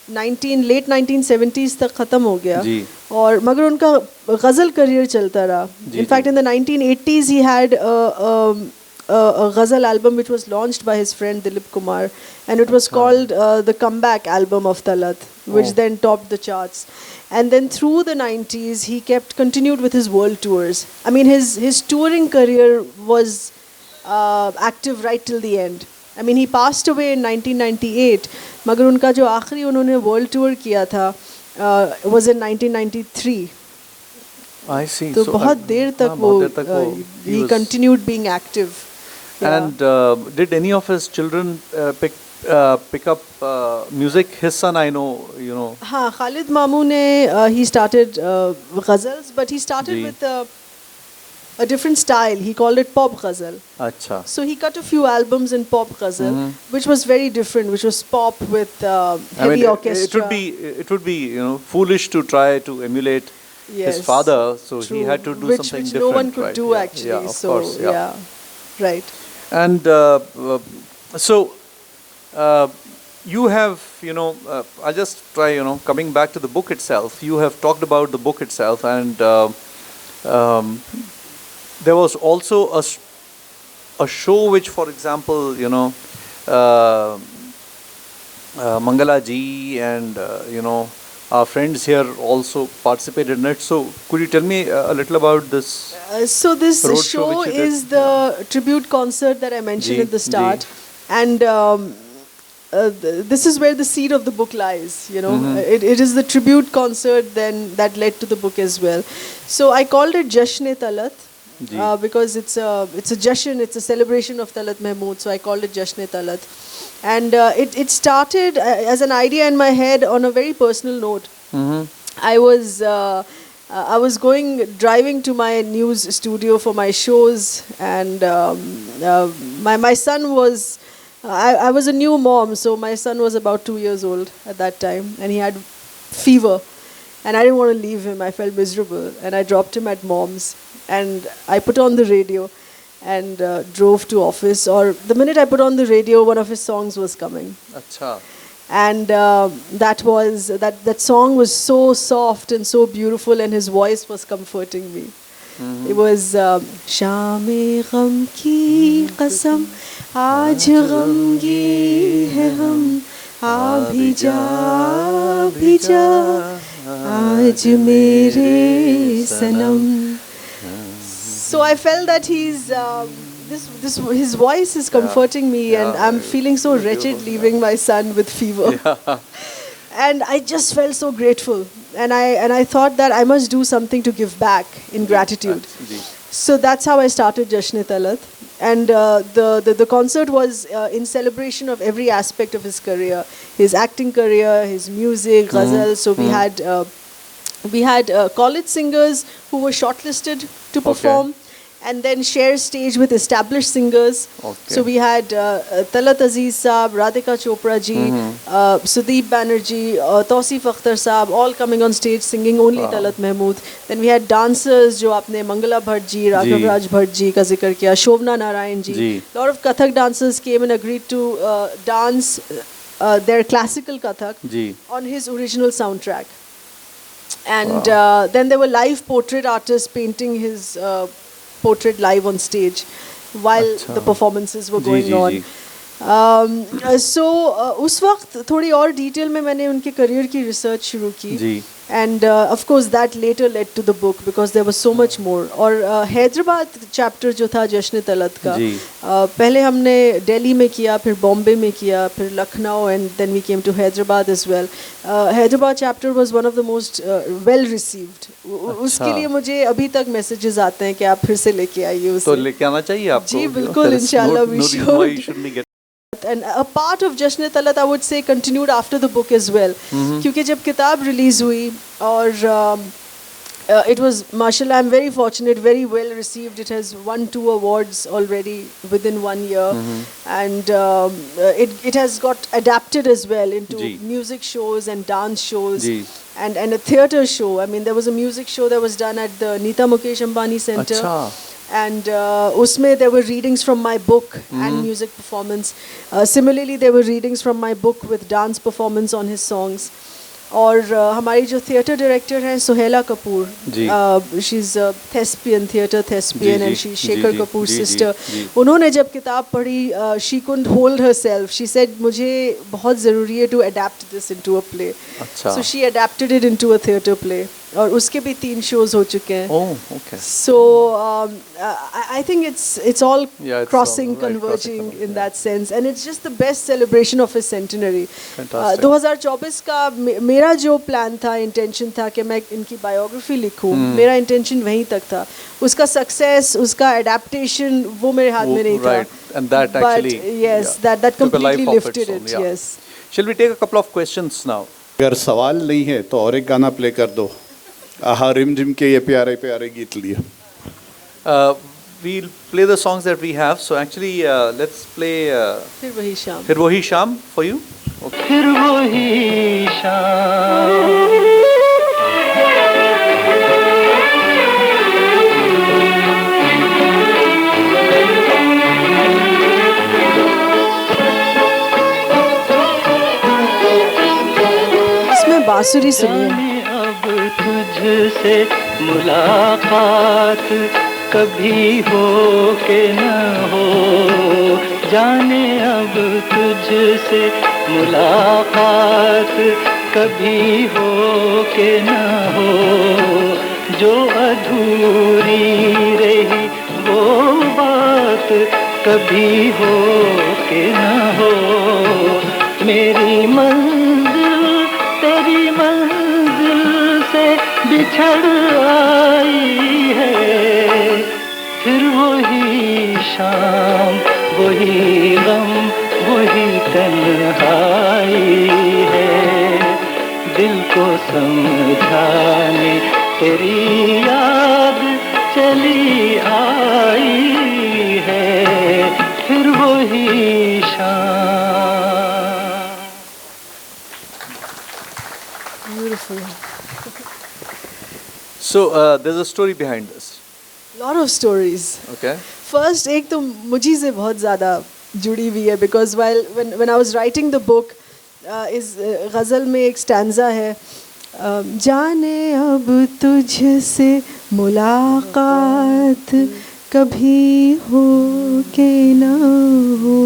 late 1970s तक खत्म हो गया. जी. और मगर उनका गज़ल career चलता रहा. In fact, in the 1980s he had a ghazal album which was launched by his friend Dilip Kumar, and it was called the comeback album of Talat, which then topped the charts. And then through the 90s he continued with his world tours. I mean, his touring career was active right till the end. I mean, he passed away in 1998, मगर उनका जो आखिरी उन्होंने world tour किया था was in 1993. I see. तो So, बहुत देर तक वो he was- continued being active. Yeah. And did any of his children pick up music? His son, I know, हाँ, Khalid Mamu ने he started ghazals, but he started ji. with a different style. He called it pop ghazal. अच्छा. So he cut a few albums in pop ghazal, which was very different, which was pop with heavy orchestra. It would be foolish to try to emulate Yes, his father, so he true. had to do which something which different. no one could right? do Yeah, actually. Yeah, of so course. Yeah. right. And so you have, I'll just try, coming back to the book itself. You have talked about the book itself, and there was also a show which, for example, uh, Mangala ji and our friends here also participated in it. So could you tell me a little about this? So this Road show show which you did? is the tribute concert that I mentioned Ji, at the start, ji. and this is where the seed of the book lies. Mm-hmm. It is the tribute concert then that led to the book as well. So I called it Jashn-e Talat. Ji. Because it's a jashan, it's a celebration of Talat Mahmood, so I called it Jashn-e Talat. And it started as an idea in my head on a very personal note. I was driving to my news studio for my shows, and my son was, I was a new mom, so my son was about 2 years old at that time, and he had fever. And I didn't want to leave him. I felt miserable. And I dropped him at mom's. And I put on the radio and drove to office. Or the minute I put on the radio, one of his songs was coming. Acha. And that song was so soft and so beautiful, and his voice was comforting me. It was Sham-e gham ki qasam, aaj ghamgi hai hum, aa bhi ja, aaj mere sanam. So I felt that his voice is comforting me, and I'm feeling so wretched leaving my son with fever. And I just felt so grateful, and I thought that I must do something to give back in gratitude. So that's how I started Jashn-e Talat, and the concert was in celebration of every aspect of his career, his acting career, his music, ghazal. So we had college singers who were shortlisted to perform. And then share stage with established singers. So we had Talat Aziz Saab, Radhika Chopra ji, Sudeep Banerjee, Tausif Akhtar Saab, all coming on stage singing only Talat Mahmood. Then we had dancers, jo aapne Mangala Bhatt ji, Raghav Raj Bhatt ji ka zikr kiya, Shobna Narayan ji. A lot of Kathak dancers came and agreed to dance their classical Kathak on his original soundtrack. And then there were live portrait artists painting his portrait live on stage while the performances were going on. So उस वक्त थोड़ी और detail में मैंने उनके career की research शुरू की, and of course that later led to the book because there was so much more. और हैदराबाद चैप्टर जो था जश्न तलत का, पहले हमने दिल्ली में किया, फिर बॉम्बे में किया, फिर Lucknow, and then we came to Hyderabad as well. Hyderabad chapter was one of the most well received. उसके लिए मुझे अभी तक मैसेजेस आते हैं कि आप फिर से लेके आइए उसे. तो लेके आना चाहिए आपको. जी बिल्कुल, इंशाल्लाह we should. And a part of Jashn-e Talat, I would say, continued after the book as well. क्योंकि जब किताब रिलीज हुई और it was, mashallah, I'm very fortunate, very well received. It has won 2 awards already within 1 year, and it has got adapted as well into music shows and dance shows and a theatre show. I mean, there was a music show that was done at the Nita Mukesh Ambani Center. And usme there were readings from my book and music performance. Similarly, there were readings from my book with dance performance on his songs. और हमारी जो theatre director हैं Suhela Kapoor, she is thespian, theatre thespian, and she Shekhar Kapoor sister. उन्होंने जब किताब पढ़ी, she couldn't hold herself. She said मुझे बहुत ज़रूरी है to adapt this into a play. So she adapted it into a theatre play. और उसके भी 3 shows हो चुके हैं. Oh, okay. So I think it's all crossing, all right, converging in that sense, and it's just the best celebration of his centenary. Fantastic. 2024 का मेरा जो plan था, इंटेंशन था कि मैं इनकी बायोग्राफी लिखूं, मेरा इंटेंशन वहीं तक था. उसका सक्सेस, उसका एडेप्टेशन, वो मेरे हाथ में नहीं था. And that actually, but yes, that completely lifted it. Yes. Shall we take a couple of questions now? अगर सवाल नहीं है तो और एक गाना प्ले कर दो. आहा रिम झिम के ये प्यारे प्यारे गीत लिए. We'll play the songs that we have. So actually, let's play फिर वही शाम. फिर वही शाम for you. Okay. फिर वही शाम. इसमें बांसुरी सुनिए. अब तुझसे मुलाकात कभी हो के न हो, जाने अब तुझसे मुलाकात कभी हो के न हो, जो अधूरी रही वो बात कभी हो के न हो। मेरी मंजिल तेरी मंजिल से बिछड़ आई है, फिर वही शाम वही गम वही तन्हाई है, दिल को समझाने तेरी याद चली आई है, फिर वही शाम। Beautiful. So there's a story behind this. Lot of stories. Okay. First, एक तो मुझी से बहुत ज़्यादा जुड़ी हुई है, because when I was writing the book, इस गज़ल में एक स्टैंजा है, जाने अब तुझसे मुलाकात कभी हो के ना हो.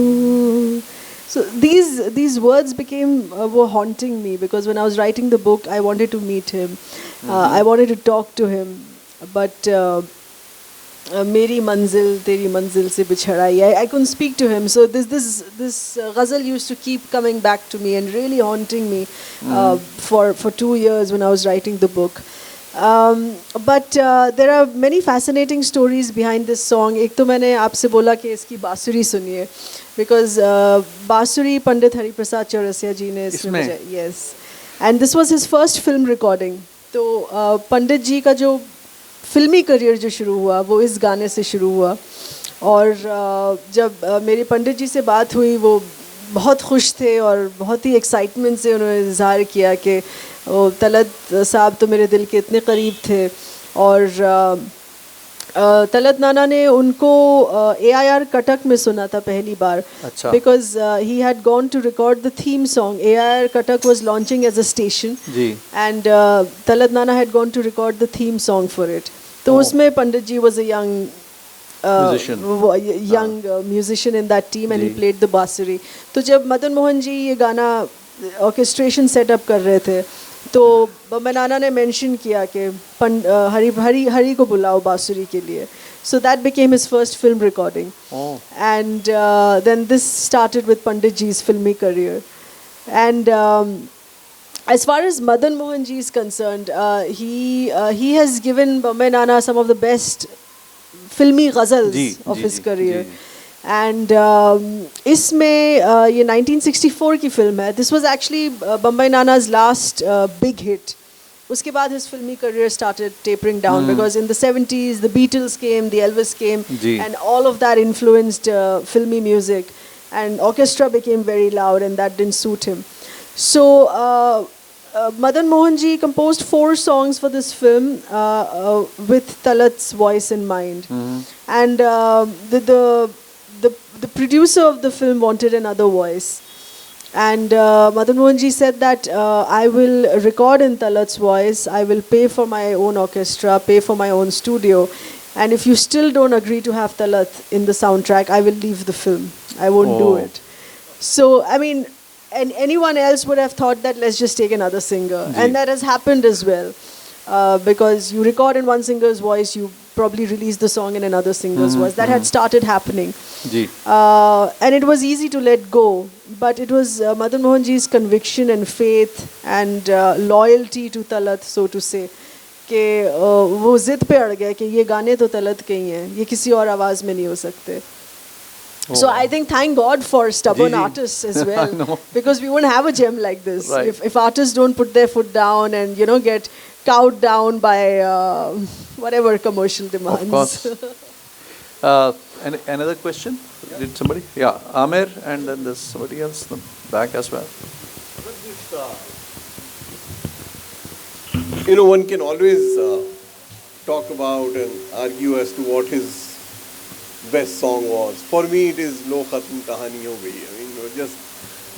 So these words were haunting me, because when I was writing the book, I wanted to meet him, I wanted to talk to him, but मेरी मंजिल तेरी मंजिल से बिछड़ाई, I couldn't speak to him. So this ghazal used to keep coming back to me and really haunting me for 2 years when I was writing the book. But there are many fascinating stories behind this song. एक तो मैंने आपसे बोला कि इसकी बांसुरी सुनिए, because बांसुरी पंडित हरिप्रसाद चौरसिया जी ने इसमें बजाई. Yes, and this was his first film recording. तो पंडित जी का जो फिल्मी करियर जो शुरू हुआ वो इस गाने से शुरू हुआ. और जब मेरी पंडित जी से बात हुई, वो बहुत खुश थे और बहुत ही एक्साइटमेंट से उन्होंने इज़हार किया कि तलत साहब तो मेरे दिल के इतने करीब थे. और तलत नाना ने उनको AIR कटक में सुना था पहली बार, because he had gone to record the theme song. AIR Cuttack was launching as a station, and Talat नाना had gone to record the theme song for it. तो उसमें Pandit ji was a young musician in that team, and he played the बांसुरी. तो जब मदन मोहन जी ये गाना orchestration setup कर रहे थे, तो बम्बे नाना ने मेंशन किया कि हरी को बुलाओ बांसुरी के लिए. So that became his first film recording. And then this started with Pandit ji's filmy career. And as far as Madan Mohan ji is concerned, he has given Bombay Nana some of the best filmy ghazals of his career. And इसमें ये 1964 की film है. This was actually Bombay Nana's last big hit. उसके बाद his filmy career started tapering down, because in the 70s the Beatles came, the Elvis came, and all of that influenced filmy music, and orchestra became very loud, and that didn't suit him. So Madan Mohan ji composed 4 songs for this film with Talat's voice in mind. And the producer of the film wanted another voice, and Madan Mohan ji said that I will record in Talat's voice, I will pay for my own orchestra, pay for my own studio, and if you still don't agree to have Talat in the soundtrack, I will leave the film, I won't do it. So I mean, and anyone else would have thought that let's just take another singer, and that has happened as well, because you record in one singer's voice, you probably release the song in another singer's voice. That had started happening. And it was easy to let go, but it was Madan Mohan ji's conviction and faith and loyalty to Talat, so to say, कि वो जिद पे अड़ गए कि ये गाने तो तलत के ही हैं, ये किसी और आवाज़ में नहीं हो सकते. So I think thank God for stubborn artists as well, because we won't have a gem like this if artists don't put their foot down and get cowed down by whatever commercial demands. Of course. Another question? Did somebody? Yeah, Amer, and then there's somebody else in the back as well. One can always talk about and argue as to what his best song was. For me, it is Lo Khatm Kahani Ho Gayi. I mean,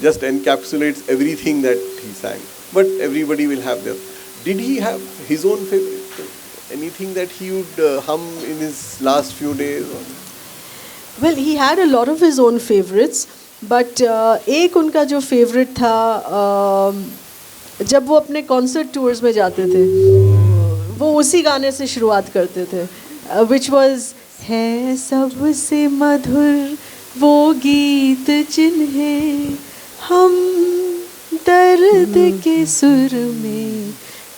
just encapsulates everything that he sang. But everybody will have their. Did he have his own favorite? anything that he would hum in his last few days? Well, he had a lot of his own favorites, but एक उनका जो favorite था जब वो अपने concert tours में जाते थे वो उसी गाने से शुरुआत करते थे, which was है सबसे मधुर वो गीत जिन्हें हम दर्द के सुर में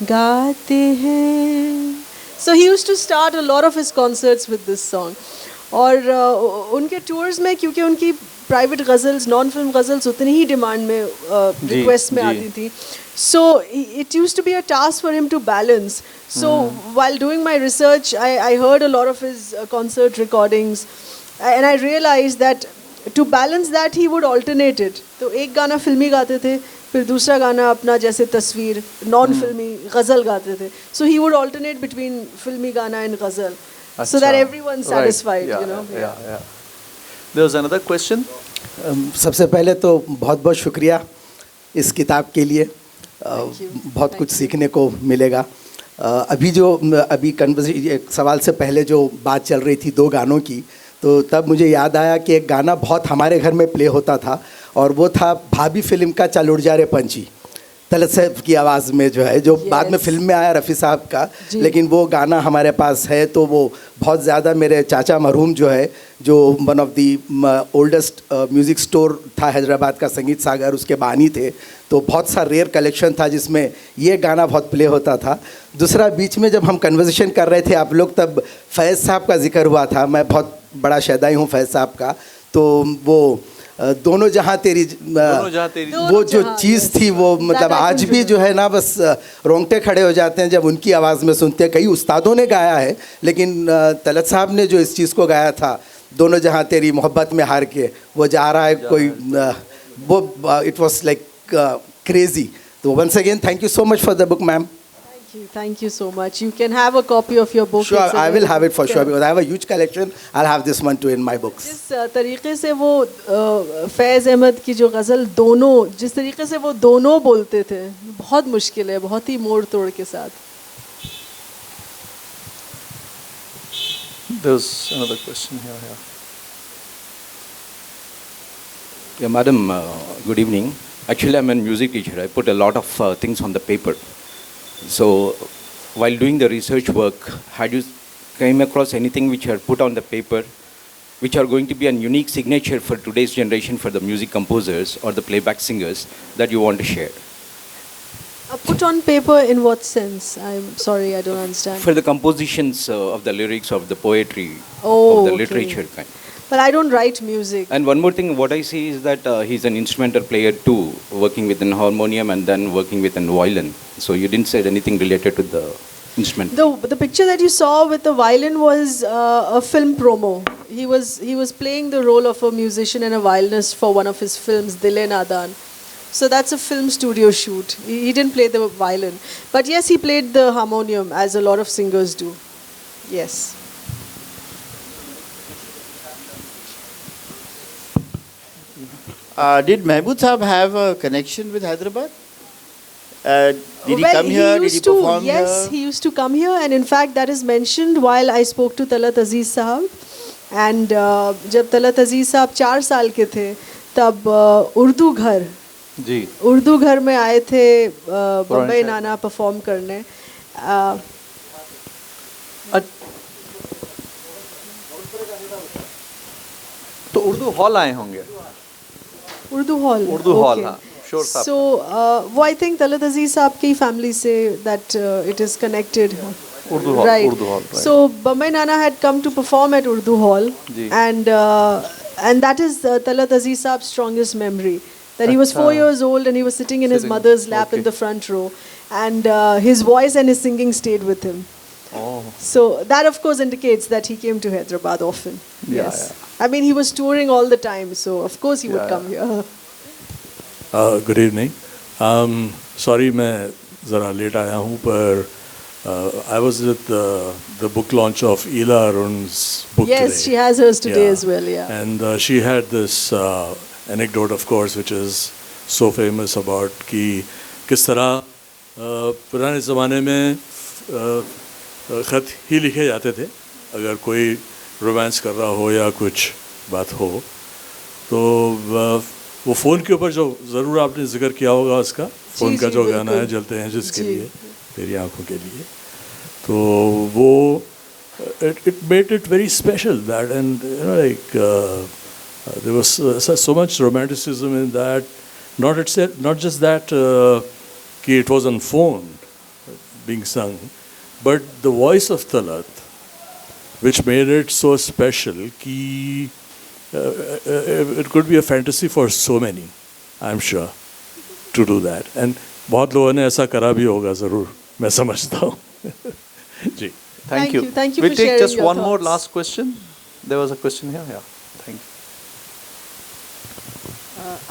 गाते हैं. So he used to start a lot of his concerts with this song. और उनके टूर्स में क्योंकि उनकी private ghazals non film ghazals उतनी ही डिमांड में रिक्वेस्ट में आती थी, so it used to be a task for him to balance. So while doing my research I heard a lot of his concert recordings and I realize that to balance that he would alternate it. तो एक गाना फिल्मी गाते थे, फिर दूसरा गाना अपना जैसे तस्वीर नॉन फिल्मी गज़ल गाते थे. सो ही वुड ऑल्टरनेट बिटवीन फिल्मी गाना and ghazal. So that everyone's satisfied, right. you know. Yeah. There was another question. सबसे पहले तो बहुत बहुत शुक्रिया इस किताब के लिए. बहुत कुछ सीखने को मिलेगा. अभी कन्वर्सेशन सवाल से पहले जो बात चल रही थी दो गानों की, तो तब मुझे याद आया कि एक गाना बहुत हमारे घर में प्ले होता था और वो था भाभी फिल्म का चल उड़ जा रे पंछी, तलत साहब की आवाज़ में जो है, जो बाद में फिल्म में आया रफ़ी साहब का, लेकिन वो गाना हमारे पास है. तो वो बहुत ज़्यादा मेरे चाचा मरहूम जो है, जो one of the oldest music store था हैदराबाद का संगीत सागर, उसके बानी थे. तो बहुत सा रेयर कलेक्शन था जिसमें ये गाना बहुत प्ले होता था. दूसरा, बीच में जब हम कन्वर्सेशन कर रहे थे आप लोग, तब फैज़ साहब का जिक्र हुआ था. मैं बहुत बड़ा शैदाई हूँ फैज़ साहब का. तो वो दोनों जहाँ तेरी वो जो चीज़ थी वो मतलब आज भी जो है ना बस रोंगटे खड़े हो जाते हैं जब उनकी आवाज़ में सुनते हैं. कई उस्तादों ने गाया है, लेकिन तलत साहब ने जो इस चीज़ को गाया था, दोनों जहाँ तेरी मोहब्बत में हार के वो जा रहा है कोई, वो इट वॉज लाइक क्रेजी. तो once again thank you so much for the book ma'am. Thank you so much. You can have a copy of your book. Sure, I will have it for sure because I have a huge collection. I'll have this one too in my books. जिस तरीके से वो फैज़ अहमद की जो गज़ल दोनों, जिस तरीके से वो दोनों बोलते थे, बहुत मुश्किल है, बहुत ही मोड़ तोड़ के साथ. There's another question here. Yeah, madam, good evening. Actually, I'm a music teacher. I put a lot of things on the paper. So, while doing the research work, had you came across anything which are put on the paper, which are going to be a unique signature for today's generation for the music composers or the playback singers that you want to share? Put on paper in what sense? I'm sorry, I don't understand. For the compositions of the lyrics, of the poetry, Oh, of the okay. literature kind. But I don't write music. And one more thing, what I see is that he's an instrumental player too, working with an harmonium and then working with an violin. So you didn't say anything related to the instrument. The picture that you saw with the violin was a film promo. He was playing the role of a musician and a violinist for one of his films, Dile Nadan. So that's a film studio shoot. He didn't play the violin. But yes, he played the harmonium, as a lot of singers do. Yes. Did Mehboob Sahab have a connection with Hyderabad? Did he come here? Did he perform here? Yes, he used to come here, and in fact that is mentioned while I spoke to Talat Aziz Sahab. And जब तलत अजीज साहब 4 साल के थे तब उर्दू घर में आए थे बम्बई नाना परफॉर्म करने. तो उर्दू हॉल आए होंगे. उर्दू हॉल. हाँ, श्योर साहब. So वो I think तलत अजीज साहब की फैमिली से that it is connected. Urdu Hall. Right. Urdu Hall, right. So Bombay Nana had come to perform at Urdu Hall, and that is Talat Aziz Saab's strongest memory. That he was 4 years old and he was sitting in his mother's lap in the front row, and his voice and his singing stayed with him. Oh. So that of course indicates that he came to Hyderabad often. Yes. I mean he was touring all the time, so of course he would come here. Good evening. Sorry मैं ज़रा late आया हूँ पर I was at the book launch of Ela Arun's book today. Yes, she has hers today as well, yeah. And she had this anecdote, of course, which is so famous about कि किस तरह पुराने ज़माने में ख़त ही लिखे जाते थे अगर कोई रोमांस कर रहा हो या कुछ बात हो तो वो फ़ोन के ऊपर जो ज़रूर आपने जिक्र किया होगा उसका फ़ोन का जो गाना है जलते हैं जिसके लिए तेरी आंखों के लिए तो वो it made it very special that and you know like there was so much romanticism in that not just that कि it was on phone being sung but the voice of Talat which made it so special कि it could be a fantasy for so many I'm sure to do that and बहुत लोगों ने ऐसा करा भी होगा ज़रूर मैं समझता हूँ जी Thank you. Thank you We'll for take sharing just your one more thoughts. last question. There was a question here. Yeah. Thank you.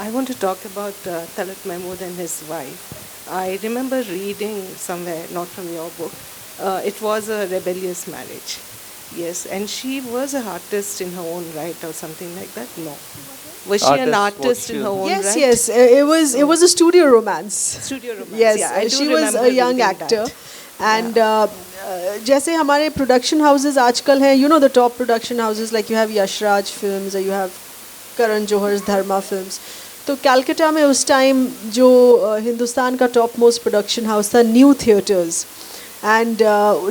I want to talk about Talat Mahmood and his wife. I remember reading somewhere, not from your book, it was a rebellious marriage. Yes, and she was an artist in her own right or something like that? No. Was she an artist in her own yes, right? Yes, it was a studio romance. Studio romance, yes, yeah. I do she was remember a young reading actor. that. And जैसे हमारे production houses आजकल हैं, you know the top production houses like you have Yashraj Films or you have Karan Johar's Dharma Films. तो कैलकाटा में उस time जो हिंदुस्तान का top most production house था new theatres and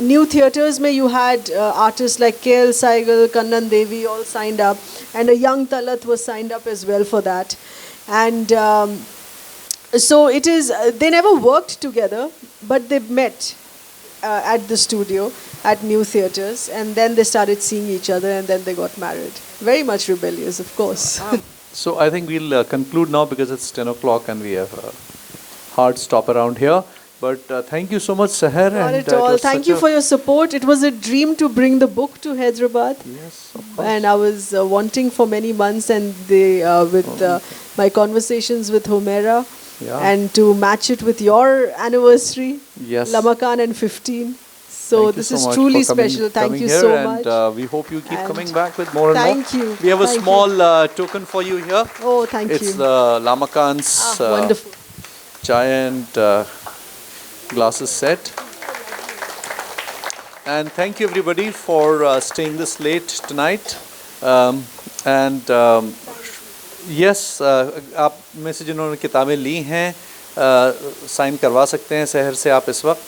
new theatres में you had artiste like KL Saigal, Kannan Devi all signed up and a young Talat was signed up as well for that and so it is they never worked together but they met at the studio at New Theatres and then they started seeing each other and then they got married. Very much rebellious, of course. So I think we'll conclude now because it's 10 o'clock and we have a hard stop around here. But thank you so much, Seher. Not at all. Thank you for your support. It was a dream to bring the book to Hyderabad. Yes, of course. And I was wanting for many months and they, with my conversations with Humaira and to match it with your anniversary, yes. Lamakan and 15. So thank this you is so much truly for coming, special. Thank you here so and, much. We hope you keep And coming back with more and more. thank you. We have a Thank small token for you here. Oh, thank you. It's Lamakan's wonderful. chai and glasses set. And thank you everybody for staying this late tonight. Yes, आप में से जिन्होंने किताबें ली हैं sign करवा सकते हैं शहर से आप इस वक्त